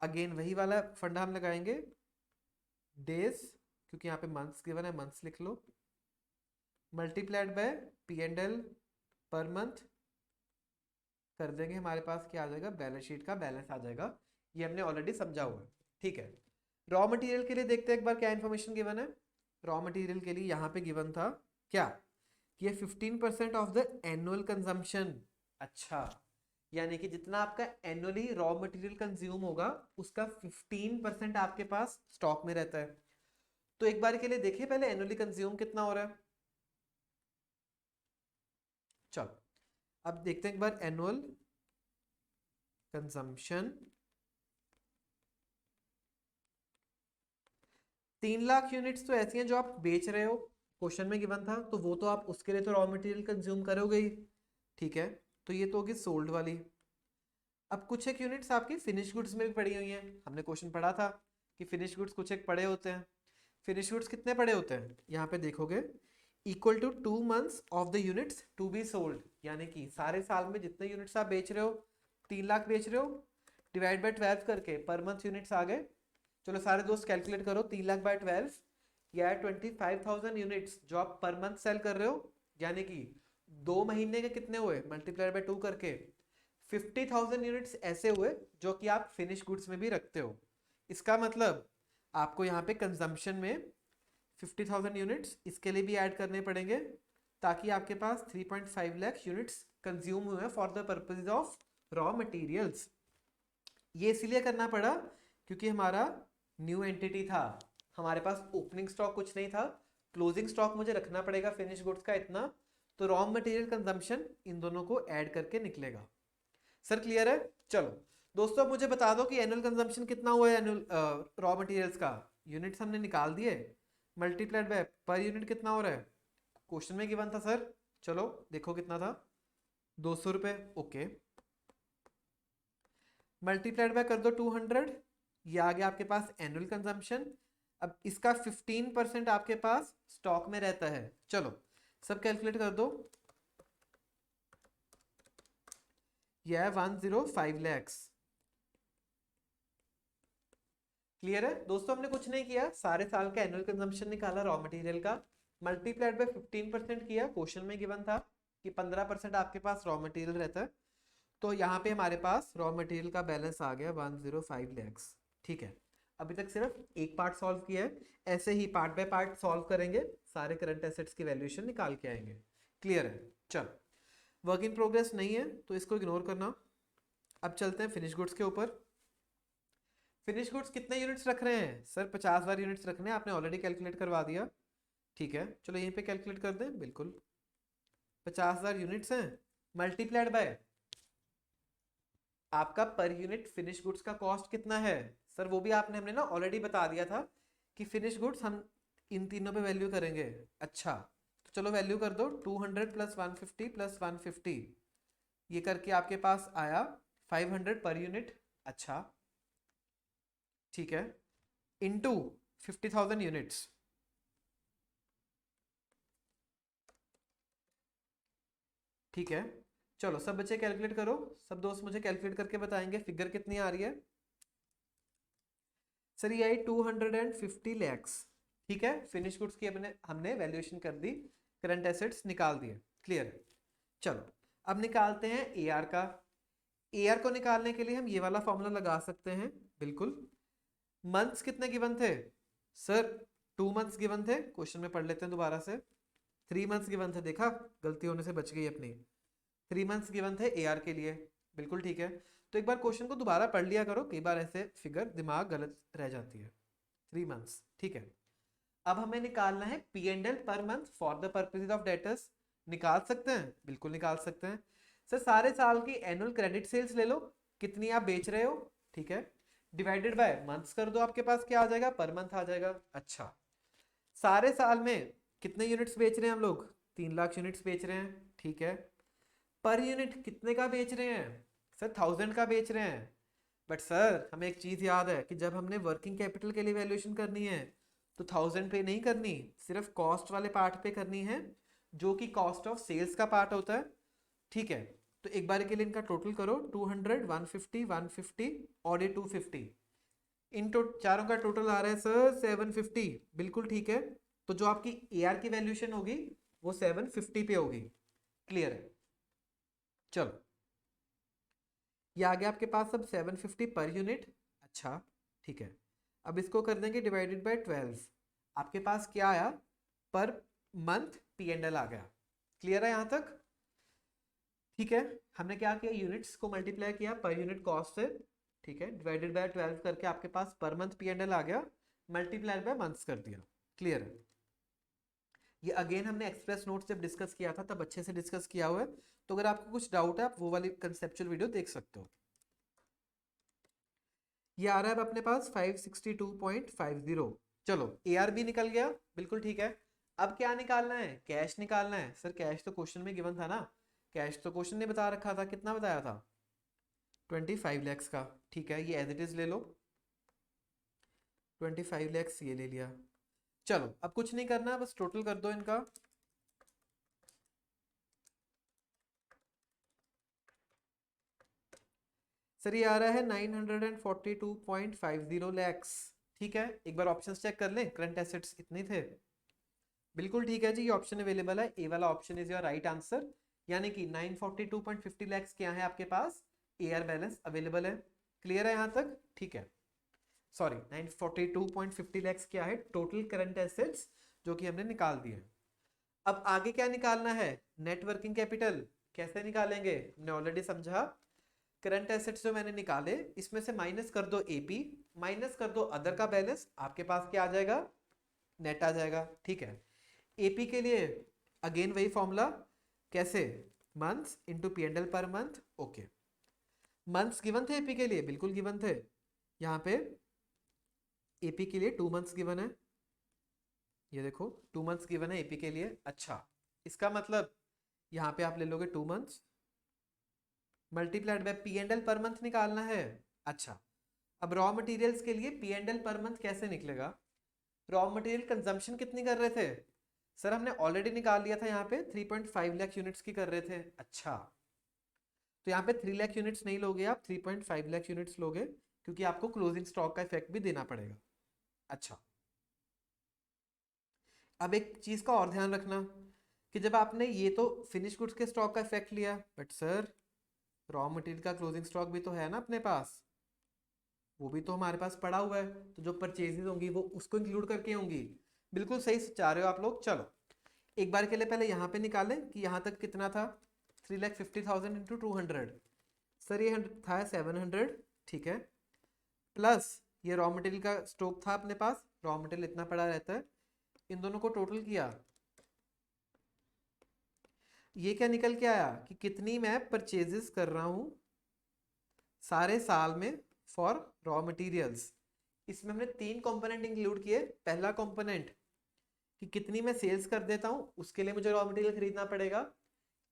अगेन वही वाला फंडा हम लगाएंगे, डेज, क्योंकि यहाँ पे मंथ्स गिवन है, मंथ्स लिख लो, multiplied by P&L per month कर देंगे, हमारे पास क्या आ जाएगा, बैलेंस शीट का बैलेंस आ जाएगा। ये हमने ऑलरेडी समझा हुआ है, ठीक है। रॉ मटेरियल के लिए देखते हैं एक बार क्या इन्फॉर्मेशन गिवन है। रॉ मटेरियल के लिए यहाँ पे गिवन था क्या, कि ये 15% ऑफ द एनुअल कंजम्पशन। अच्छा, यानी कि जितना आपका एनुअली रॉ मटेरियल कंज्यूम होगा उसका 15% आपके पास स्टॉक में रहता है। तो एक बार के लिए देखिए पहले एनुअली कंज्यूम कितना हो रहा है। चलो अब देखते हैं एक बार एनुअल कंजम्पशन। 3 लाख यूनिट्स तो ऐसी हैं जो आप बेच रहे हो, क्वेश्चन में गिवन था, तो वो तो आप उसके लिए तो रॉ मटेरियल कंज्यूम करोगे ही, ठीक है। तो ये तो होगी सोल्ड वाली। अब कुछ एक यूनिट्स आपकी फिनिश गुड्स में भी पड़ी हुई हैं। हमने क्वेश्चन पढ़ा था कि फिनिश गुड्स कुछ एक पड़े होते हैं। फिनिश गुड्स कितने पड़े होते हैं यहाँ पे देखोगे, equal to 2 months of the units to be sold, यानी कि सारे साल में जितने यूनिट्स आप बेच रहे हो, 3 लाख बेच रहे हो, डिवाइड बाय 12 करके पर मंथ यूनिट्स आ गए। चलो सारे दोस्त कैलकुलेट करो, 3 लाख बाय 12 या 25,000 यूनिट्स जो आप पर मंथ सेल कर रहे हो, यानी कि 2 महीने के कितने हुए मल्टीप्लाइड बाय 2 करके 50,000 यूनिट्स ऐसे हुए जो कि आप फिनिश गुड्स में भी रखते हो। इसका मतलब आपको यहाँ पे कंजम्पशन में 50,000 यूनिट्स इसके लिए भी ऐड करने पड़ेंगे, ताकि आपके पास 3.5 लाख यूनिट्स कंज्यूम हुए for the purpose of raw materials. ये इसीलिए करना पड़ा क्योंकि हमारा न्यू एंटिटी था, हमारे पास ओपनिंग स्टॉक कुछ नहीं था, क्लोजिंग स्टॉक मुझे रखना पड़ेगा फिनिश गुड्स का इतना, तो रॉ मटेरियल कंजम्पशन इन दोनों को ऐड करके निकलेगा। सर क्लियर है? चलो दोस्तों अब मुझे बता दो कि एनुअल कंजम्पशन कितना हुआ है एनुअल रॉ मटेरियल्स का। यूनिट्स हमने निकाल दिए, मल्टीप्लाइड बाय पर यूनिट कितना हो रहा है, क्वेश्चन में गिवन था सर। चलो देखो कितना था, 200 रुपये, ओके। मल्टीप्लाइड बाय कर दो 200, ये आ गया आपके पास एनुअल कंजम्पशन। अब इसका 15% आपके पास स्टॉक में रहता है। चलो सब कैलकुलेट कर दो, यह है 105 लैक्स। क्लियर है दोस्तों? हमने कुछ नहीं किया, सारे साल का एनुअल कंजम्पशन निकाला रॉ मटेरियल का, मल्टीप्लाइड बाय 15% किया, क्वेश्चन में गिवन था कि 15% आपके पास रॉ मटेरियल रहता है। तो यहाँ पे हमारे पास रॉ मटेरियल का बैलेंस आ गया 105 लैक्स, ठीक है। अभी तक सिर्फ एक पार्ट सॉल्व किया है, ऐसे ही पार्ट बाय पार्ट सॉल्व करेंगे, सारे करंट एसेट्स की वैल्यूएशन निकाल के आएंगे। क्लियर है? चलो वर्क इन प्रोग्रेस नहीं है तो इसको इग्नोर करना। अब चलते हैं फिनिश गुड्स के ऊपर। फिनिश गुड्स कितने यूनिट्स रख रहे हैं सर? 50,000 यूनिट्स रखने हैं, आपने ऑलरेडी कैलकुलेट करवा दिया, ठीक है। चलो यहीं पे कैलकुलेट कर दें, बिल्कुल 50,000 यूनिट्स हैं मल्टीप्लाइड बाय आपका पर यूनिट फिनिश गुड्स का कॉस्ट कितना है सर? वो भी आपने हमने ना ऑलरेडी बता दिया था कि फिनिश गुड्स हम इन तीनों पे वैल्यू करेंगे। अच्छा तो चलो वैल्यू कर दो, 200 प्लस 150 प्लस 150, ये करके आपके पास आया 500 पर यूनिट। अच्छा ठीक है, इनटू 50,000 यूनिट्स, ठीक है। चलो सब बच्चे कैलकुलेट करो, सब दोस्त मुझे कैलकुलेट करके बताएंगे फिगर कितनी आ रही है। सर ये आई 250 लैक्स, ठीक है। फिनिश गुड्स की हमने वैल्यूएशन कर दी, करंट एसेट्स निकाल दिए, क्लियर है। चलो अब निकालते हैं एआर का। एआर को निकालने के लिए हम ये वाला फॉर्मूला लगा सकते हैं, बिल्कुल। मंथ्स कितने गिवन थे सर? 2 मंथ्स गिवन थे, क्वेश्चन में पढ़ लेते हैं दोबारा से। 3 मंथ्स गिवन थे, देखा गलती होने से बच गई अपनी। 3 मंथ्स गिवन थे एआर के लिए, बिल्कुल ठीक है। तो एक बार क्वेश्चन को दोबारा पढ़ लिया करो, कई बार ऐसे फिगर दिमाग गलत रह जाती है। 3 मंथ्स, ठीक है। अब हमें निकालना है P and L per month for the purposes of debtors. निकाल सकते हैं, बिल्कुल निकाल सकते हैं। सर सारे साल की एनुअल क्रेडिट सेल्स ले लो, कितनी आप बेच रहे हो, ठीक है, डिवाइडेड बाय मंथ्स कर दो, आपके पास क्या आ जाएगा, पर मंथ आ जाएगा। अच्छा सारे साल में कितने यूनिट्स बेच रहे हैं हम लोग? 3 लाख यूनिट्स बेच रहे हैं, ठीक है। पर यूनिट कितने का बेच रहे हैं सर? 1000 का बेच रहे हैं। बट सर हमें एक चीज याद है कि जब हमने वर्किंग कैपिटल के लिए वैल्यूएशन करनी है तो 1000 पे नहीं करनी, सिर्फ कॉस्ट वाले पार्ट पे करनी है, जो कि कॉस्ट ऑफ सेल्स का पार्ट होता है, ठीक है। तो एक बार के लिए इनका टोटल करो, 200 150 150 और ये 250, इन चारों का टोटल आ रहा है सर 750, बिल्कुल ठीक है। तो जो आपकी एआर की वैल्यूएशन होगी वो 750 पे होगी, क्लियर है। चलो ये आ गया आपके पास सब 750 पर यूनिट। अच्छा ठीक है, अब इसको कर देंगे डिवाइडेड बाय 12, आपके पास क्या आया, per month P and L आ गया। क्लियर है यहाँ तक? ठीक है, हमने क्या किया, यूनिट्स को मल्टीप्लाई किया पर यूनिट कॉस्ट से, ठीक है, डिवाइडेड बाय 12 करके आपके पास पर मंथ P&L आ गया, मल्टीप्लाइड बाय मंथ्स कर दिया। क्लियर है? ये अगेन हमने एक्सप्रेस नोट जब डिस्कस किया था तब अच्छे से डिस्कस किया हुआ है, तो अगर आपको कुछ डाउट है आप वो वाली कंसेप्चुअल वीडियो देख सकते हो। ये आ रहा है अब अपने पास 562.50। चलो AR भी निकल गया, बिल्कुल ठीक है। अब क्या निकालना है, कैश निकालना है। सर कैश तो क्वेश्चन में गिवन था ना, कैश तो क्वेश्चन ने बता रखा था, कितना बताया था, 25 लैक्स का। ठीक है, ये एज इट इज ले लो, 25 लैक्स ये ले लिया। चलो अब कुछ नहीं करना, बस टोटल कर दो इनका। सर ये आ रहा है 942.50 लैक्स। ठीक है, एक बार ऑप्शंस चेक कर लें, करंट एसेट्स इतने थे, बिल्कुल ठीक है जी, ये ऑप्शन अवेलेबल है, ए वाला option is your right answer. यानी कि 942.50 लैक्स क्या है आपके पास, AR बैलेंस अवेलेबल है। क्लियर है यहाँ तक? ठीक है, सॉरी 942.50 लैक्स क्या है, टोटल करंट एसेट्स जो कि हमने निकाल दिए। अब आगे क्या निकालना है, नेट वर्किंग कैपिटल। कैसे निकालेंगे, हमने ऑलरेडी समझा। करंट एसेट्स जो मैंने निकाले इसमें से माइनस कर दो AP, माइनस कर दो अदर का बैलेंस, आपके पास क्या आ जाएगा, नेट आ जाएगा। ठीक है, AP के लिए अगेन वही फॉर्मूला, कैसे, months into P&L per month. Okay, months given थे AP के लिए, बिल्कुल गिवन थे। यहाँ पे AP के लिए 2 मंथ्स गिवन है, ये देखो 2 मंथ्स गिवन है AP के लिए। अच्छा, इसका मतलब यहाँ पे आप ले लोगे 2 months multiplied by P&L per month निकालना है। अच्छा, अब रॉ मटेरियल्स के लिए P&L पर मंथ कैसे निकलेगा, रॉ मटेरियल कंजम्पशन कितनी कर रहे थे, सर हमने ऑलरेडी निकाल लिया था, यहाँ पे 3.5 लाख यूनिट्स की कर रहे थे। अच्छा, तो यहाँ पे 3 लाख यूनिट्स नहीं लोगे आप, 3.5 लाख यूनिट्स लोगे, क्योंकि आपको क्लोजिंग स्टॉक का इफेक्ट भी देना पड़ेगा। अच्छा, अब एक चीज का और ध्यान रखना कि जब आपने ये तो फिनिश गुड्स के स्टॉक का इफेक्ट लिया, बट सर रॉ मटेरियल का क्लोजिंग स्टॉक भी तो है ना अपने पास, वो भी तो हमारे पास पड़ा हुआ है, तो जो परचेजेस होंगी वो उसको इंक्लूड करके होंगी। बिल्कुल सही चाह रहे हो आप लोग। चलो एक बार के लिए पहले यहाँ पे निकालें कि यहाँ तक कितना था, 3,50,000 इंटू 200। सर ये था 700, ठीक है, प्लस ये रॉ मटेरियल का स्टॉक था अपने पास, रॉ मटेरियल इतना पड़ा रहता है, इन दोनों को टोटल किया, ये क्या निकल के आया कि कितनी मैं परचेजेस कर रहा हूँ सारे साल में फॉर रॉ मटेरियल्स। इसमें हमने 3 कंपोनेंट इंक्लूड किए। पहला कंपोनेंट कि कितनी मैं सेल्स कर देता हूँ, उसके लिए मुझे रॉ मटेरियल खरीदना पड़ेगा,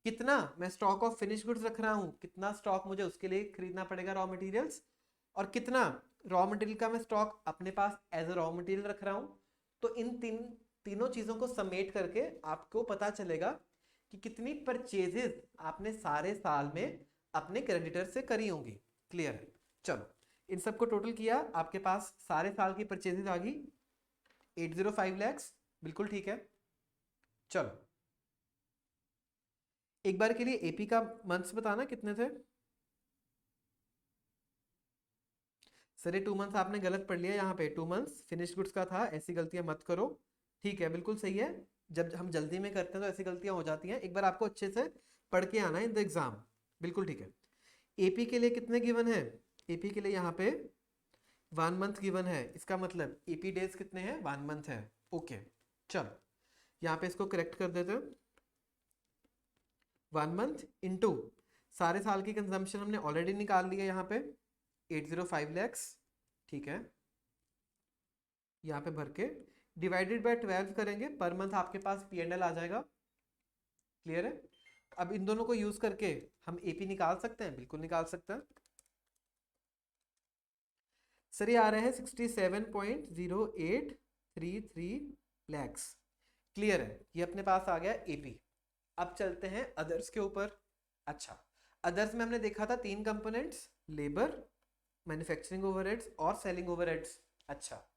कितना मैं स्टॉक ऑफ फिनिश गुड्स रख रहा हूँ, कितना स्टॉक मुझे उसके लिए खरीदना पड़ेगा रॉ मटेरियल्स, और कितना रॉ मटेरियल का मैं स्टॉक अपने पास एज अ रॉ मटेरियल रख रहा हूँ। तो इन तीनों चीज़ों को समेट करके आपको पता चलेगा कि कितनी परचेजेस आपने सारे साल में अपने क्रेडिटर से करी होंगी। क्लियर है? चलो इन सबको टोटल किया, आपके पास सारे साल की परचेजेस आ गई 805 लैक्स। बिल्कुल ठीक है। चलो एक बार के लिए AP का मंथ्स बताना कितने थे। सर ये 2 मंथ्स आपने गलत पढ़ लिया, यहाँ पे 2 मंथ्स फिनिश गुड्स का था, ऐसी गलतियां मत करो। ठीक है, बिल्कुल सही है, जब हम जल्दी में करते हैं तो ऐसी गलतियां हो जाती हैं, एक बार आपको अच्छे से पढ़ के आना है इन द एग्जाम। बिल्कुल ठीक है। AP के लिए कितने गिवन है, AP के लिए यहाँ पे 1 मंथ गिवन है, इसका मतलब AP डेज कितने हैं, 1 मंथ है। ओके, चलो यहाँ पे इसको करेक्ट कर देते हैं, 1 मंथ इंटू सारे साल की कंजम्पशन हमने ऑलरेडी निकाल लिया यहाँ पे 805 लैक्स। ठीक है, यहाँ पे भर के डिवाइडेड बाय 12 करेंगे, पर मंथ आपके पास P&L आ जाएगा। क्लियर है? अब इन दोनों को यूज करके हम AP निकाल सकते हैं, बिल्कुल निकाल सकते हैं। सर ये आ रहे हैं 67.0833 लैक्स। क्लियर है, ये अपने पास आ गया AP। अब चलते हैं अदर्स के ऊपर। अच्छा, अदर्स में हमने देखा था 3 कंपोनेंट्स, लेबर, मैन्युफैक्चरिंग ओवरहेड्स और सेलिंग ओवरहेड्स। अच्छा,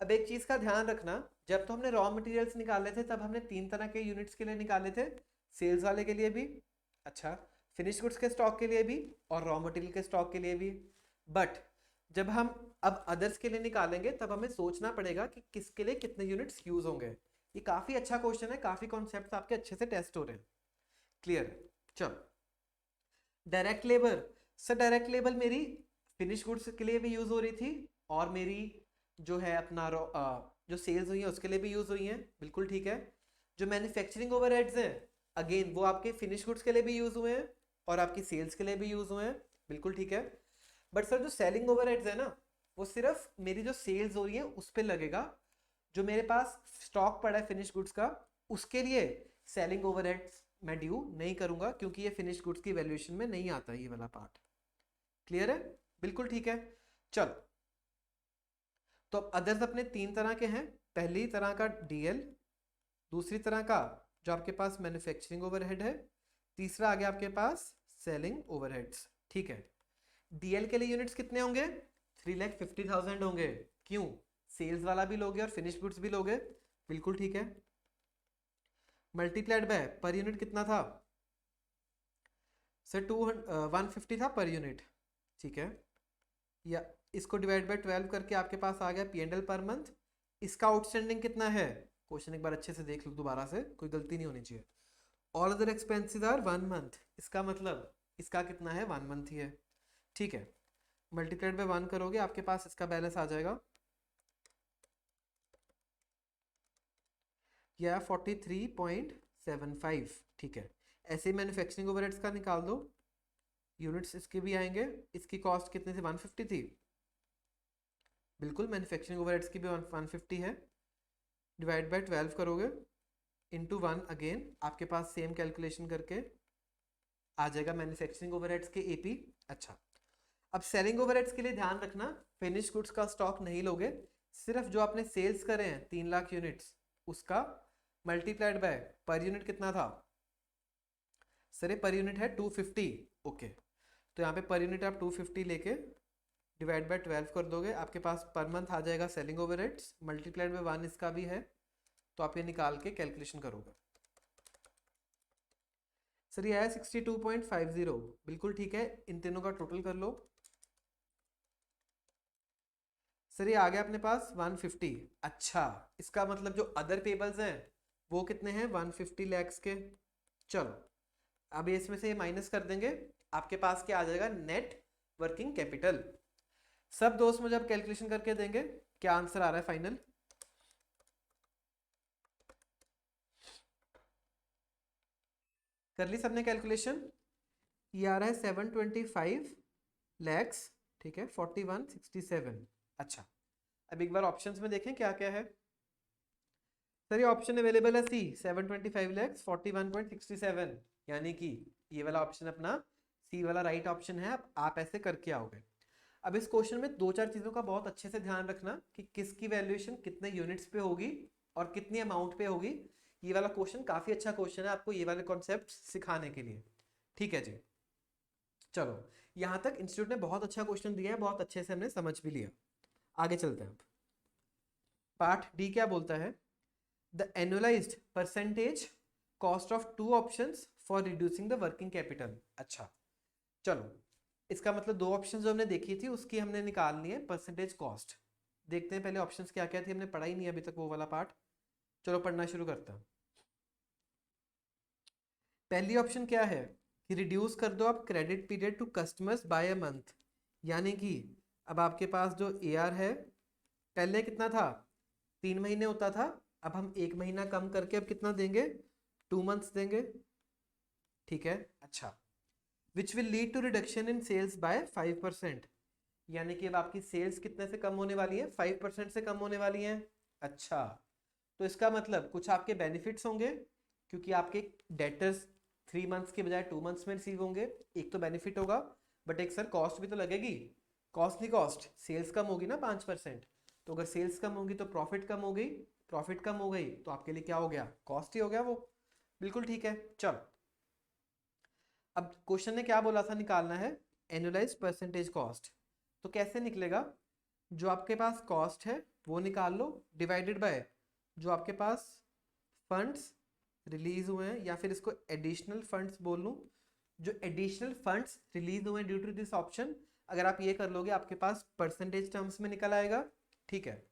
अब एक चीज का ध्यान रखना, जब तो हमने रॉ मटेरियल्स निकाले थे तब हमने 3 तरह के यूनिट्स के लिए निकाले थे, सेल्स वाले के लिए भी, अच्छा, फिनिश गुड्स के स्टॉक के लिए भी और रॉ मटेरियल के स्टॉक के लिए भी। बट जब हम अब अदर्स के लिए निकालेंगे तब हमें सोचना पड़ेगा कि किसके लिए कितने यूनिट्स यूज होंगे। ये काफी अच्छा क्वेश्चन है, काफी कॉन्सेप्ट्स आपके अच्छे से टेस्ट हो रहे हैं। क्लियर है? चलो direct labour, sir direct labour मेरी फिनिश गुड्स के लिए भी यूज हो रही थी और मेरी जो है अपना जो सेल्स हुई है उसके लिए भी यूज हुई है, बिल्कुल ठीक है। जो मैन्युफैक्चरिंग ओवरहेड्स हैं अगेन वो आपके फिनिश गुड्स के लिए भी यूज हुए हैं और आपकी सेल्स के लिए भी यूज हुए हैं, बिल्कुल ठीक है। बट सर जो सेलिंग ओवरहेड्स है ना वो सिर्फ मेरी जो सेल्स हो रही है उस पर लगेगा, जो मेरे पास स्टॉक पड़ा है फिनिश गुड्स का उसके लिए सेलिंग ओवरहेड्स मैं ड्यू नहीं करूंगा क्योंकि ये फिनिश गुड्स की वैल्यूएशन में नहीं आता ये वाला पार्ट। क्लियर है, बिल्कुल ठीक है। चलो तो अब अदर्स अपने तीन तरह के हैं, पहली तरह का डीएल, दूसरी तरह का जो आपके पास मैन्युफैक्चरिंग ओवरहेड है, तीसरा आ गया आपके पास सेलिंग ओवरहेड्स, ठीक है। डीएल के लिए यूनिट्स कितने होंगे, 3,50,000 होंगे, क्यों, सेल्स वाला भी लोगे और फिनिश गुड्स भी लोगे, बिल्कुल ठीक है। मल्टीप्लाइड बाय पर यूनिट कितना था सर, 150 था पर यूनिट, ठीक है। या इसको डिवाइड बाय 12 करके आपके पास आ गया P&L पर मंथ। इसका आउटस्टैंडिंग कितना है, क्वेश्चन एक बार अच्छे से देख लो दोबारा से, कोई गलती नहीं होनी चाहिए। All other expenses are 1 month, इसका मतलब इसका कितना है 1 मंथ ही है, ठीक है। मल्टीप्लाइड बाय 1 करोगे आपके पास इसका बैलेंस आ जाएगा या 43.75, ठीक है। ऐसे मैन्युफैक्चरिंग ओवरहेड्स का निकाल दो, यूनिट्स इसके भी आएंगे, इसकी कॉस्ट कितने से 150 थी, बिल्कुल मैन्युफैक्चरिंग ओवरहेड्स की भी 150 है, डिवाइड बाय 12 करोगे इंटू 1 अगेन आपके पास सेम कैलकुलेशन करके आ जाएगा मैन्युफैक्चरिंग ओवरहेड्स के एपी। अच्छा अब सेलिंग ओवरहेड्स के लिए ध्यान रखना, फिनिश गुड्स का स्टॉक नहीं लोगे, सिर्फ जो आपने सेल्स करे हैं 3 लाख यूनिट्स उसका मल्टीप्लाइड बाय पर यूनिट कितना था सर, पर यूनिट है 250, ओके। तो यहाँ पे पर यूनिट आप 250 लेके डिवाइड बाय 12 कर दोगे, आपके पास पर मंथ आ जाएगा सेलिंग ओवरहेड्स, मल्टीप्लाइड बाय 1 इसका भी है, तो आप ये निकाल के कैलकुलेशन करोगे। सर ये आया 62.50, बिल्कुल ठीक है, इन तीनों का टोटल कर लो। सर ये आ गया अपने पास 150, अच्छा इसका मतलब जो अदर पेबल्स हैं वो कितने हैं 150 लैक्स के। चलो अब ये इसमें से ये माइनस कर देंगे, आपके पास क्या आ जाएगा नेट वर्किंग कैपिटल। सब दोस्त मुझे अब कैलकुलेशन करके देंगे क्या आंसर आ रहा है फाइनल। कर ली सबने कैलकुलेशन, ये आ रहा है 725 लैक्स, ठीक है 4167। अच्छा अब एक बार ऑप्शंस में देखें क्या क्या है। सर ये ऑप्शन अवेलेबल है सी 725 लैक्स 41.67, यानी कि ये वाला ऑप्शन अपना सी वाला राइट ऑप्शन है, अब आप ऐसे करके आओगे। अब इस क्वेश्चन में दो चार चीजों का बहुत अच्छे से ध्यान रखना कि किसकी वैल्यूएशन कितने यूनिट्स पे होगी और कितनी अमाउंट पे होगी। ये वाला क्वेश्चन काफी अच्छा क्वेश्चन है आपको ये वाले कॉन्सेप्ट सिखाने के लिए, ठीक है जी। चलो यहां तक इंस्टीट्यूट ने बहुत अच्छा क्वेश्चन दिया है, बहुत अच्छे से हमने समझ भी लिया, आगे चलते हैं। पार्ट डी क्या बोलता है, the annualised percentage cost of two options for reducing the working capital. अच्छा चलो इसका मतलब दो ऑप्शन जो हमने देखी थी उसकी हमने निकालनी है परसेंटेज कॉस्ट। देखते हैं पहले ऑप्शंस क्या क्या थी, हमने पढ़ा ही नहीं अभी तक वो वाला पार्ट, चलो पढ़ना शुरू करते हैं। पहली ऑप्शन क्या है कि रिड्यूस कर दो आप credit period to customers by a month, यानी कि अब आपके पास जो AR है पहले कितना था 3 महीने होता था, अब हम 1 महीना कम करके अब कितना देंगे 2 मंथ्स देंगे, ठीक है। अच्छा which will lead to reduction in sales by 5%, यानी कि अब आपकी सेल्स कितने से कम होने वाली है 5% से कम होने वाली है। अच्छा तो इसका मतलब कुछ आपके बेनिफिट्स होंगे क्योंकि आपके डेटर्स 3 मंथ्स के बजाय 2 मंथ्स में रिसीव होंगे, एक तो बेनिफिट होगा, बट एक सर कॉस्ट भी तो लगेगी, कॉस्टली कॉस्ट, सेल्स कम होगी ना 5%, तो अगर सेल्स कम होगी तो प्रॉफिट कम हो गई, प्रॉफिट कम हो गई तो आपके लिए क्या हो गया कॉस्ट ही हो गया वो, बिल्कुल ठीक है। चलो अब क्वेश्चन ने क्या बोला था निकालना है एनुअलाइज्ड परसेंटेज कॉस्ट, तो कैसे निकलेगा, जो आपके पास कॉस्ट है वो निकाल लो डिवाइडेड बाय जो आपके पास फंड्स रिलीज हुए हैं, या फिर इसको एडिशनल फंड्स बोल लूँ, जो एडिशनल फंड्स रिलीज हुए हैं ड्यू टू दिस ऑप्शन, अगर आप ये कर लोगे आपके पास परसेंटेज टर्म्स में निकल आएगा, ठीक है।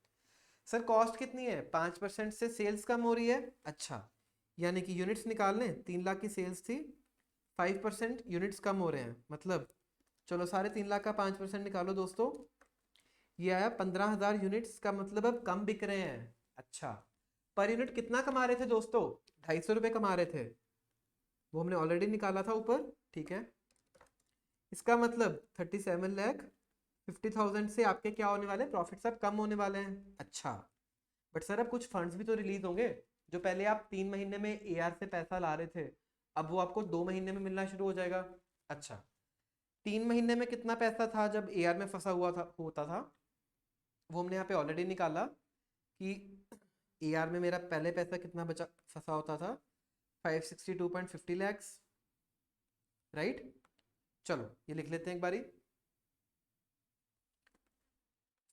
सर कॉस्ट कितनी है 5% से सेल्स कम हो रही है, अच्छा यानी कि यूनिट्स निकाल लें 3 लाख की सेल्स थी, 5% यूनिट्स कम हो रहे हैं, मतलब चलो 3.5 लाख का 5% निकालो दोस्तों, ये आया 15,000 यूनिट्स का, मतलब अब कम बिक रहे हैं। अच्छा, पर यूनिट कितना कमा रहे थे दोस्तों? 250 रुपये कमा रहे थे, वो हमने ऑलरेडी निकाला था ऊपर, ठीक है। इसका मतलब 37,50,000 से आपके क्या होने वाले, प्रॉफिट सब कम होने वाले हैं। अच्छा, बट सर अब कुछ फंड्स भी तो रिलीज होंगे, जो पहले आप 3 महीने में एआर से पैसा ला रहे थे, अब वो आपको 2 महीने में मिलना शुरू हो जाएगा। अच्छा, 3 महीने में कितना पैसा था जब एआर में फंसा हुआ था होता था, वो हमने यहाँ पे ऑलरेडी निकाला कि एआर में मेरा पहले पैसा कितना बचा फंसा होता था, 562.50 लैक्स, राइट। चलो ये लिख लेते हैं एक बारी,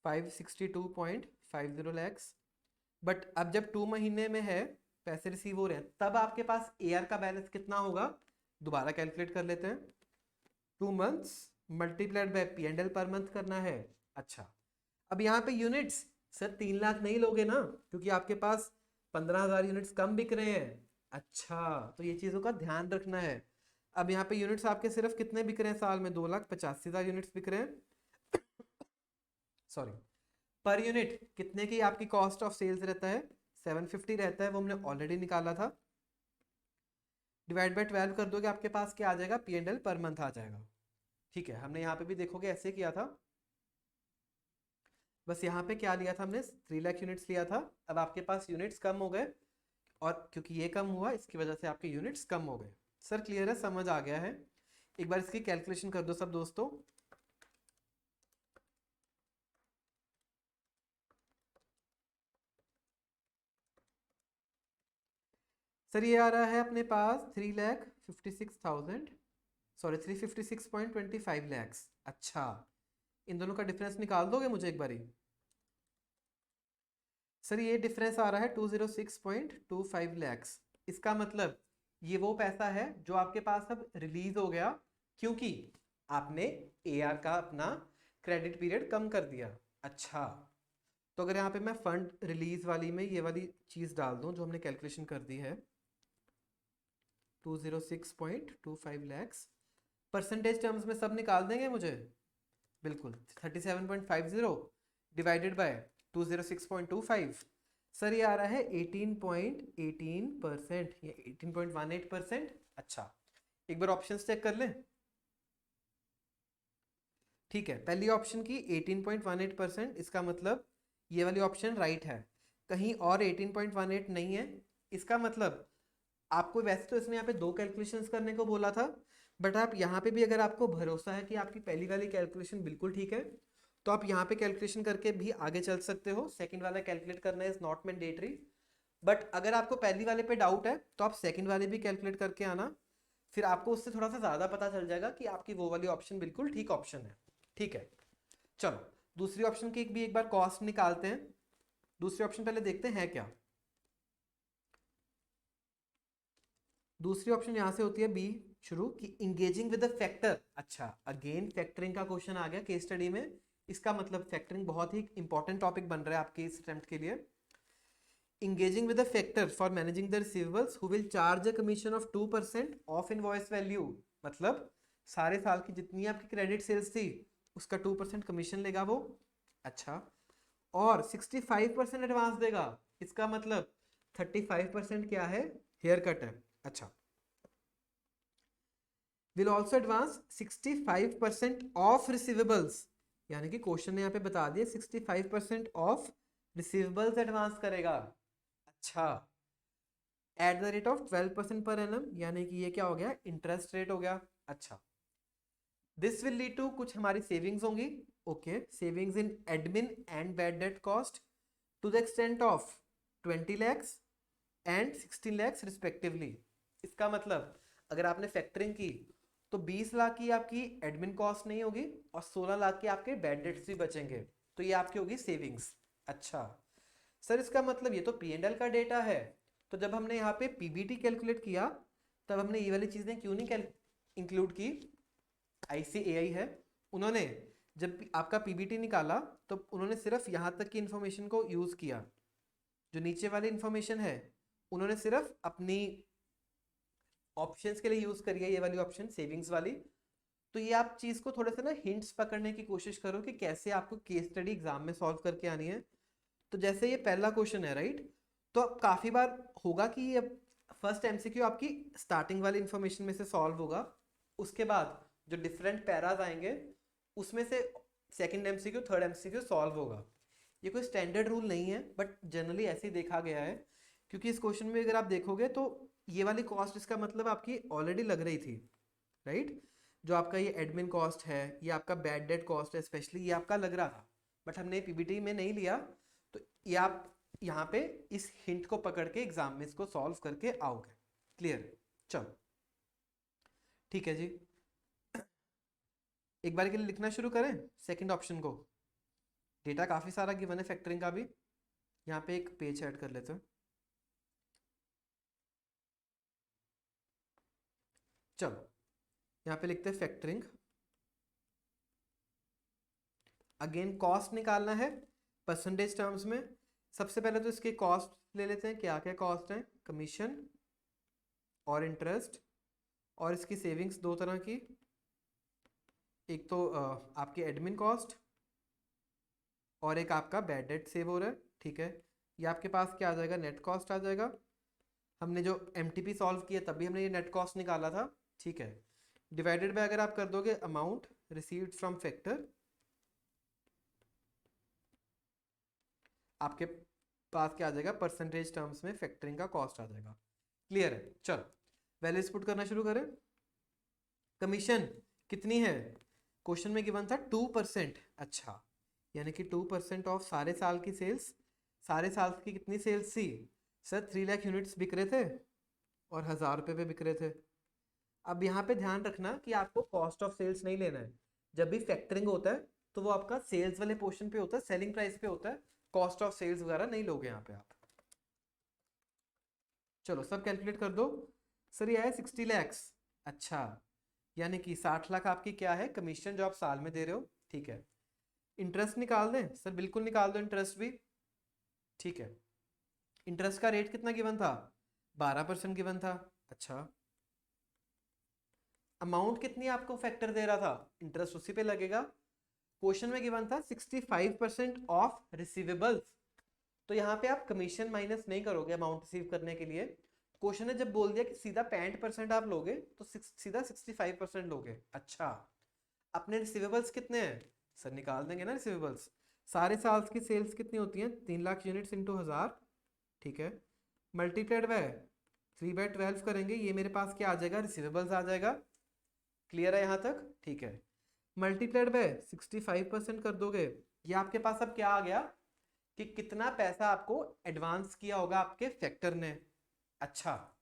562.50 लैक्स। बट अब जब 2 महीने में है, पैसे रिसीव हो रहे हैं, तब आपके पास एआर का बैलेंस कितना होगा, दोबारा कैलकुलेट कर लेते हैं। 2 months multiplied by P&L per month करना है। अच्छा, अब यहाँ पे यूनिट्स सर 3 लाख नहीं लोगे ना, क्योंकि आपके पास 15,000 यूनिट्स कम बिक रहे हैं। अच्छा, तो ये चीज़ों का ध्यान रखना है। अब यहाँ पे यूनिट्स आपके सिर्फ कितने बिक रहे हैं साल में, 2,85,000 यूनिट्स बिक रहे हैं। सॉरी, पर यूनिट कितने की आपकी कॉस्ट ऑफ सेल्स रहता है, 750 रहता है, वो हमने ऑलरेडी निकाला था। डिवाइड बाय 12 कर दोगे, आपके पास क्या आ जाएगा, P&L पर मंथ आ जाएगा। ठीक है, हमने यहाँ पे भी देखोगे ऐसे किया था, बस यहाँ पे क्या लिया था हमने, 3 लाख यूनिट्स लिया था। अब आपके पास यूनिट्स कम हो गए, और क्योंकि ये कम हुआ इसकी वजह से आपके यूनिट्स कम हो गए। सर क्लियर है, समझ आ गया है? एक बार इसकी कैलकुलेशन कर दो सब दोस्तों। सर ये आ रहा है अपने पास 3,56,000, सॉरी 356.25 लैक्स। अच्छा, इन दोनों का डिफरेंस निकाल दोगे मुझे एक बारी? सर ये डिफरेंस आ रहा है 206.25 लैक्स। इसका मतलब ये वो पैसा है जो आपके पास अब रिलीज हो गया, क्योंकि आपने एआर का अपना क्रेडिट पीरियड कम कर दिया। अच्छा, तो अगर यहाँ पे मैं फंड रिलीज वाली में ये वाली चीज डाल दूं जो हमने कैलकुलेशन कर दी है, 206.25 लैक्स, परसेंटेज टर्म्स में सब निकाल देंगे मुझे, बिल्कुल 37.50 डिवाइडेड बाय 206.25, सर ये आ रहा है 18.18%, ये 18.18%। अच्छा, एक बार ऑप्शन चेक कर लें। ठीक है, पहली ऑप्शन की 18.18%, इसका मतलब ये वाली ऑप्शन राइट है, कहीं और 18.18 नहीं है। इसका मतलब आपको वैसे तो इसने यहाँ पे 2 कैलकुलेशंस करने को बोला था, बट आप यहाँ पे भी अगर आपको भरोसा है कि आपकी पहली वाली कैलकुलेशन बिल्कुल ठीक है, तो आप यहाँ पे कैलकुलेशन करके भी आगे चल सकते हो। सेकंड वाला कैलकुलेट करना इज नॉट मैंडेटरी, बट अगर आपको पहली वाले पे डाउट है तो आप सेकंड वाले भी कैलकुलेट करके आना, फिर आपको उससे थोड़ा सा ज़्यादा पता चल जाएगा कि आपकी वो वाली ऑप्शन बिल्कुल ठीक ऑप्शन है। ठीक है, चलो दूसरी ऑप्शन की भी एक बार कॉस्ट निकालते हैं। दूसरी ऑप्शन पहले देखते हैं क्या। दूसरी ऑप्शन यहाँ से होती है बी शुरू की, इंगेजिंग विद द फैक्टर। अच्छा, अगेन फैक्टरिंग का क्वेश्चन आ गया केस स्टडी में, इसका मतलब फैक्टरिंग बहुत ही इंपॉर्टेंट टॉपिक बन रहा है आपके इस अटेम्प्ट के लिए। engaging with a factor for managing the receivables who will charge a commission of 2% of invoice value, मतलब सारे साल की जितनी आपकी क्रेडिट सेल्स थी उसका 2% कमीशन लेगा वो। अच्छा, और 65% एडवांस देगा, इसका मतलब 35% क्या है, हेयर कट है। अच्छा, will also advance 65% of receivables, यानी कि क्वेश्चन ने यहाँ पे बता दिया 65% ऑफ रिसीवेबल्स एडवांस करेगा। अच्छा, at the rate of 12% per annum, यानी कि ये क्या हो गया, इंटरेस्ट रेट हो गया। अच्छा, दिस विल लीड टू, कुछ हमारी सेविंग्स होंगी। Okay, savings in admin and bad debt cost to the extent of 20 lakhs and 16 lakhs respectively. इसका मतलब अगर आपने फैक्टरिंग की तो 20 लाख की आपकी एडमिन कॉस्ट नहीं होगी और 16 लाख के आपके बैड डेट्स भी बचेंगे, तो ये आपकी होगी सेविंग्स। अच्छा सर, इसका मतलब ये तो P&L का डेटा है, तो जब हमने यहाँ पे PBT कैलकुलेट किया तब हमने ये वाली चीज़ें क्यों नहीं इंक्लूड की। ICAI है, उन्होंने जब आपका PBT निकाला तो उन्होंने सिर्फ यहाँ तक की इंफॉर्मेशन को यूज़ किया, जो नीचे वाली इंफॉर्मेशन है उन्होंने सिर्फ अपनी ऑप्शंस के लिए यूज करिए ये वाली ऑप्शन, सेविंग्स वाली। तो ये आप चीज को थोड़ा सा ना हिंट्स पकड़ने की कोशिश करो कि कैसे आपको केस स्टडी एग्जाम में सॉल्व करके आनी है। तो जैसे ये पहला क्वेश्चन है राइट, तो अब काफी बार होगा कि ये फर्स्ट एमसीक्यू आपकी स्टार्टिंग वाली इंफॉर्मेशन में से सॉल्व होगा, उसके बाद जो डिफरेंट पैराज आएंगे उसमें से second MCQ third MCQ solve होगा। ये कोई स्टैंडर्ड रूल नहीं है बट जनरली ऐसे ही देखा गया है, क्योंकि इस क्वेश्चन में अगर आप देखोगे तो ये वाली कॉस्ट इसका मतलब आपकी ऑलरेडी लग रही थी राइट। जो आपका ये एडमिन कॉस्ट है, ये आपका बैड डेट कॉस्ट है स्पेशली, ये आपका लग रहा था बट हमने पीबीटी में नहीं लिया। तो ये आप यहाँ पे इस हिंट को पकड़ के एग्जाम में इसको सॉल्व करके आओगे। क्लियर? चलो ठीक है जी, एक बार के लिए लिखना शुरू करें सेकंड ऑप्शन को। डेटा काफी सारा गिवन है फैक्टरिंग का भी, यहाँ पे एक पेज ऐड कर लेते हैं। चलो यहाँ पे लिखते हैं फैक्टरिंग। अगेन कॉस्ट निकालना है परसेंटेज टर्म्स में। सबसे पहले तो इसके कॉस्ट ले लेते हैं, क्या क्या कॉस्ट है, कमीशन और इंटरेस्ट, और इसकी सेविंग्स दो तरह की, एक तो आपकी एडमिन कॉस्ट और एक आपका बैड डेट सेव हो रहा है। ठीक है, ये आपके पास क्या आ जाएगा, नेट कॉस्ट आ जाएगा। हमने जो एमटीपी सॉल्व किया तभी हमने ये नेट कॉस्ट निकाला था। ठीक है, डिवाइडेड बाय अगर आप कर दोगे अमाउंट रिसीव्ड फ्रॉम फैक्टर, आपके पास क्या आ जाएगा, परसेंटेज टर्म्स में फैक्टरिंग का कॉस्ट आ जाएगा। क्लियर है? चलो वैल्यूज पुट करना शुरू करें। कमीशन कितनी है, क्वेश्चन में गिवन था 2%। अच्छा, यानी कि 2% ऑफ सारे साल की सेल्स। सारे साल की कितनी सेल्स थी सर, 3 लाख यूनिट्स बिक रहे थे और 1000 रुपये पे बिक रहे थे। अब यहाँ पे ध्यान रखना कि आपको कॉस्ट ऑफ सेल्स नहीं लेना है। जब भी फैक्टरिंग होता है तो वो आपका सेल्स वाले पोर्शन पे होता है, सेलिंग प्राइस पे होता है, कॉस्ट ऑफ सेल्स वगैरह नहीं लोगे यहाँ पे आप। चलो सब कैलकुलेट कर दो। सर ये आया 60 लैक्स। अच्छा, यानी कि 60 लाख आपकी क्या है, कमीशन जो आप साल में दे रहे हो। ठीक है, इंटरेस्ट निकाल दें सर, बिल्कुल निकाल दो इंटरेस्ट भी। ठीक है, इंटरेस्ट का रेट कितना गिवन था, 12% गिवन था। अच्छा, अमाउंट कितनी आपको फैक्टर दे रहा था, इंटरेस्ट उसी पे लगेगा। क्वेश्चन में गिवन था 65% ऑफ रिसीवेबल्स, तो यहाँ पे आप कमीशन माइनस नहीं करोगे अमाउंट रिसीव करने के लिए। क्वेश्चन ने जब बोल दिया कि सीधा 65% आप लोगे तो सीधा 65% लोगे। अच्छा, अपने रिसीवेबल्स कितने हैं सर, निकाल देंगे ना रिसीवेबल्स। सारे साल की सेल्स कितनी होती हैं, 3 लाख यूनिट्स इंटू 1000। ठीक है, मल्टीप्लाइड बाय 3/12 करेंगे, ये मेरे पास क्या आ जाएगा, रिसीवेबल्स आ जाएगा। क्लियर है यहाँ तक? ठीक है, मल्टीप्लाइड बाय 65% कर दोगे, ये आपके पास अब क्या आ गया कि कितना पैसा आपको एडवांस किया होगा आपके फैक्टर ने। अच्छा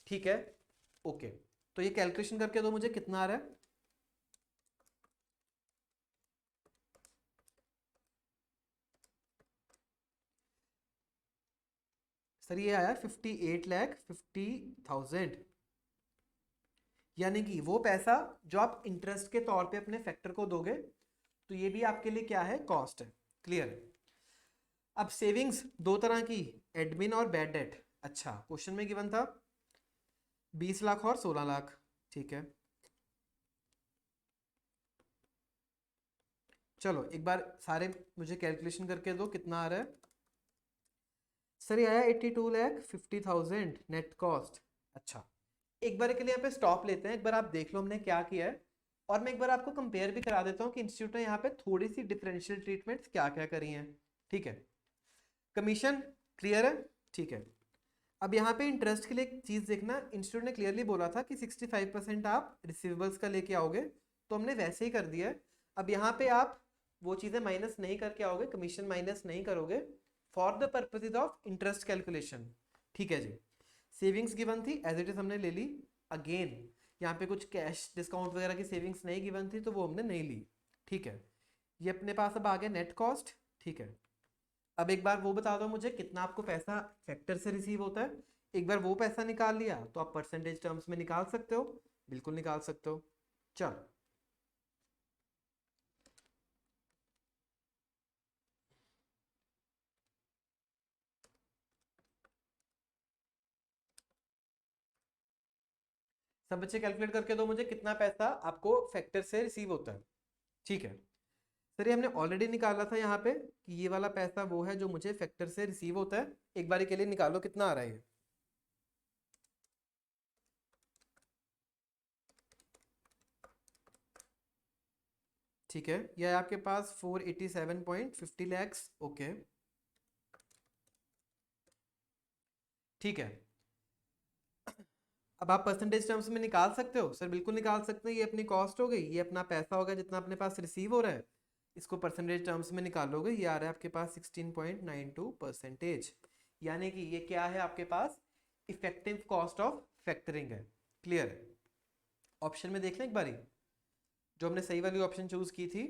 ठीक है, ओके, तो ये कैलकुलेशन करके दो मुझे कितना आ रहा है। सर ये आया 58,50,000, यानी कि वो पैसा जो आप इंटरेस्ट के तौर पे अपने फैक्टर को दोगे, तो ये भी आपके लिए क्या है, कॉस्ट है। क्लियर? अब सेविंग्स दो तरह की, एडमिन और बैड डेट। अच्छा, क्वेश्चन में गिवन था 20 लाख और 16 लाख। ठीक है, चलो एक बार सारे मुझे कैलकुलेशन करके दो कितना आ रहा है। सर ये आया 82,50,000 नेट कॉस्ट। अच्छा, एक बार के लिए यहाँ पे स्टॉप लेते हैं, एक बार आप देख लो हमने क्या किया है, और मैं एक बार आपको कंपेयर भी करा देता हूँ कि इंस्टीट्यूट ने यहाँ पे थोड़ी सी डिफरेंशियल ट्रीटमेंट्स क्या क्या करी हैं। ठीक है, कमीशन क्लियर है। ठीक है, अब यहाँ पे इंटरेस्ट के लिए एक चीज देखना, इंस्टीट्यूट ने क्लियरली बोला था कि 65% आप रिसीवेबल्स का लेके आओगे, तो हमने वैसे ही कर दिया है। अब यहाँ पे आप वो चीजें माइनस नहीं करके आओगे, कमीशन माइनस नहीं करोगे for the purposes of interest calculation. ठीक है जी, सेविंग्स गिवन थी एज इट इज हमने ले ली। अगेन यहाँ पे कुछ कैश डिस्काउंट वगैरह की सेविंग्स नहीं गिवन थी तो वो हमने नहीं ली। ठीक है, ये अपने पास अब आ गया नेट कॉस्ट। ठीक है, अब एक बार वो बता दो मुझे कितना आपको पैसा फैक्टर से रिसीव होता है। एक बार वो पैसा निकाल लिया तो आप परसेंटेज टर्म्स में निकाल सकते हो, बिल्कुल निकाल सकते हो। चलो सब बच्चे कैलकुलेट करके दो मुझे, कितना पैसा आपको फैक्टर से रिसीव होता है। ठीक है सर, ये हमने ऑलरेडी निकाला था यहाँ पे कि ये वाला पैसा वो है जो मुझे फैक्टर से रिसीव होता है। एक बारी के लिए निकालो कितना आ रहा है ये। ठीक है, यह है आपके पास 487.50 लैक्स। ओके ठीक है, अब आप परसेंटेज टर्म्स में निकाल सकते हो? सर बिल्कुल निकाल सकते हैं। ये अपनी कॉस्ट हो गई, ये अपना पैसा होगा जितना अपने पास रिसीव हो रहा है, इसको परसेंटेज टर्म्स में निकालोगे, ये आ रहा है आपके पास 16.92%। यानी कि ये क्या है आपके पास, इफेक्टिव कॉस्ट ऑफ फैक्टरिंग है। क्लियर है? ऑप्शन में देख लें एक बारी, जो हमने सही वाली ऑप्शन चूज की थी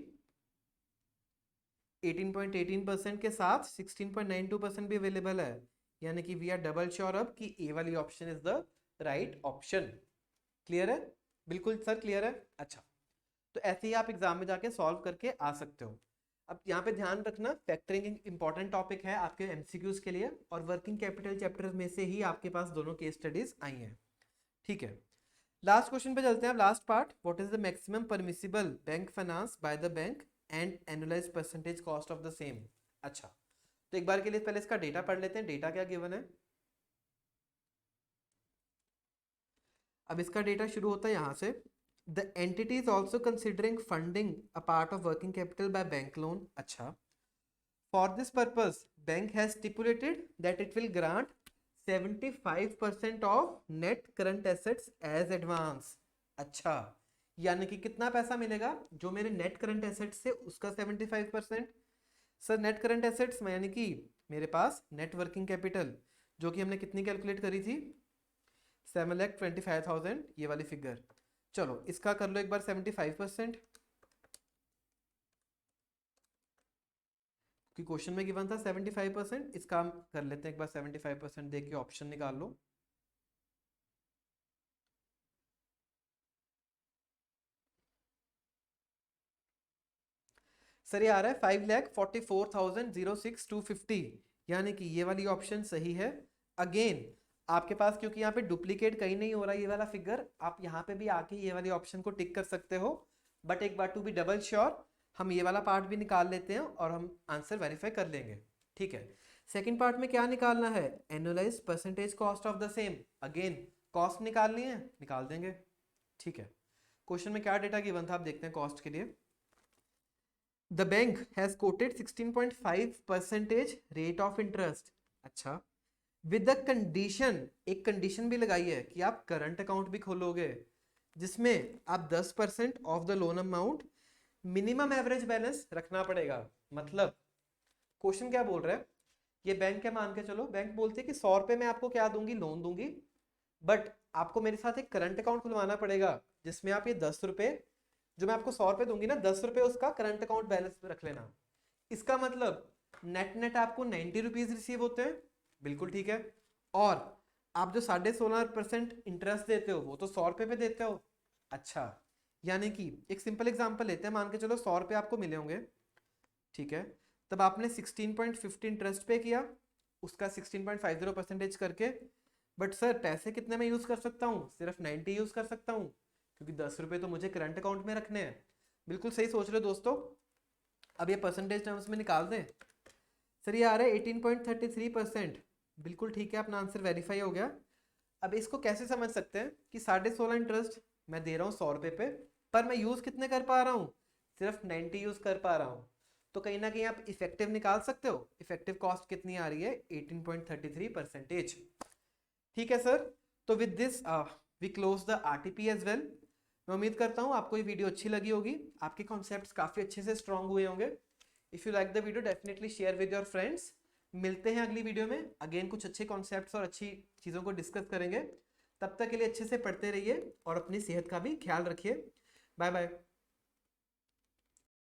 18.18% के साथ 16.92% भी अवेलेबल है। यानी कि वी आर डबल श्योर अब कि ए वाली option is the right option. Clear है? बिल्कुल सर क्लियर है। अच्छा, तो ऐसे ही आप एग्जाम में जाके सॉल्व करके आ सकते हो। अब यहाँ पे ध्यान रखना, फैक्टरिंग इंपॉर्टेंट टॉपिक है आपके एमसीक्यूज के लिए, और वर्किंग कैपिटल चैप्टर में से ही आपके पास दोनों केस स्टडीज आई हैं। ठीक है, लास्ट क्वेश्चन पे चलते हैं। Last part, what is the maximum permissible bank finance by the bank and annualised percentage cost of the same. अच्छा, तो एक बार के लिए पहले इसका डेटा पढ़ लेते हैं। डेटा क्या गिवन है? अब इसका डेटा शुरू होता है यहाँ से, the entity is also considering funding a part of working capital by bank loan. अच्छा, for this purpose bank has stipulated that it will grant 75% of net current assets as advance. अच्छा, यानी कि कितना पैसा मिलेगा जो मेरे नेट करंट एसेट्स से उसका 75%। सर नेट करंट एसेट्स में यानी कि मेरे पास नेट वर्किंग कैपिटल जो कि हमने कितनी कैलकुलेट करी थी, 7,25,000, ये वाली फिगर। चलो इसका कर लो एक बार 75%, कि क्वेश्चन में गिवन था 75%। इसका हम कर लेते हैं एक बार 75% देख के ऑप्शन निकाल लो। सर ये आ रहा है 5,44,006,250, यानी कि ये वाली ऑप्शन सही है। अगेन आपके पास क्योंकि यहाँ पे डुप्लीकेट कहीं नहीं हो रहा ये वाला फिगर, आप यहाँ पे भी आके ये वाली ऑप्शन को टिक कर सकते हो। बट एक बार टू बी डबल श्योर हम ये वाला पार्ट भी निकाल लेते हैं और हम आंसर वेरीफाई कर लेंगे। ठीक है, सेकंड पार्ट में क्या निकालना है, annualised percentage cost of the same. Again cost निकालनी है, निकाल देंगे। ठीक है, क्वेश्चन में क्या डेटा गिवन था आप देखते हैं कॉस्ट के लिए। The bank has quoted 16.5% rate of interest। अच्छा, with the condition, एक कंडीशन भी लगाई है कि आप करंट अकाउंट भी खोलोगे जिसमें आप 10% of the loan amount minimum average balance रखना पड़ेगा। मतलब क्वेश्चन क्या बोल रहा है, ये बैंक क्या मान के चलो, बैंक बोलते हैं कि 100 रुपए में आपको क्या दूंगी, लोन दूंगी, बट आपको मेरे साथ एक करंट अकाउंट खुलवाना पड़ेगा जिसमें आप ये 10 रुपए जो मैं आपको 100 रुपए दूंगी ना, 10 रुपए उसका करंट अकाउंट बैलेंस रख लेना। इसका मतलब नेट नेट आपको 90 रुपीज रिसीव होते हैं। बिल्कुल ठीक है, और आप जो 16.5% इंटरेस्ट देते हो वो तो 100 रुपए पे देते हो। अच्छा, यानी कि एक सिंपल एग्जांपल लेते हैं, मान के चलो 100 रुपए आपको मिले होंगे। ठीक है, तब आपने 16.50 इंटरेस्ट पे किया, उसका 16.50% करके। बट सर पैसे कितने में यूज कर सकता हूँ, सिर्फ 90 यूज कर सकता हूँ क्योंकि 10 रुपए तो मुझे करंट अकाउंट में रखने हैं। बिल्कुल सही सोच रहे हो दोस्तों। अब ये परसेंटेज टर्म्स में निकाल दें। सर ये आ रहा है 18.33%। बिल्कुल ठीक है, अपना आंसर वेरीफाई हो गया। अब इसको कैसे समझ सकते हैं कि 16.5 इंटरेस्ट मैं दे रहा हूँ 100 रुपए पे, पर मैं यूज कितने कर पा रहा हूँ, सिर्फ 90 यूज कर पा रहा हूँ। तो कहीं ना कहीं आप इफेक्टिव निकाल सकते हो, इफेक्टिव कॉस्ट कितनी आ रही है, 18.33%। ठीक है सर, तो with this we close the RTP as well. मैं उम्मीद करता हूँ आपको ये वीडियो अच्छी लगी होगी, आपके कॉन्सेप्ट्स काफी अच्छे से स्ट्रांग हुए होंगे। If you like the video definitely share with your friends. मिलते हैं अगली वीडियो में, अगेन कुछ अच्छे कॉन्सेप्ट्स और अच्छी चीज़ों को डिस्कस करेंगे। तब तक के लिए अच्छे से पढ़ते रहिए और अपनी सेहत का भी ख्याल रखिए। Bye bye.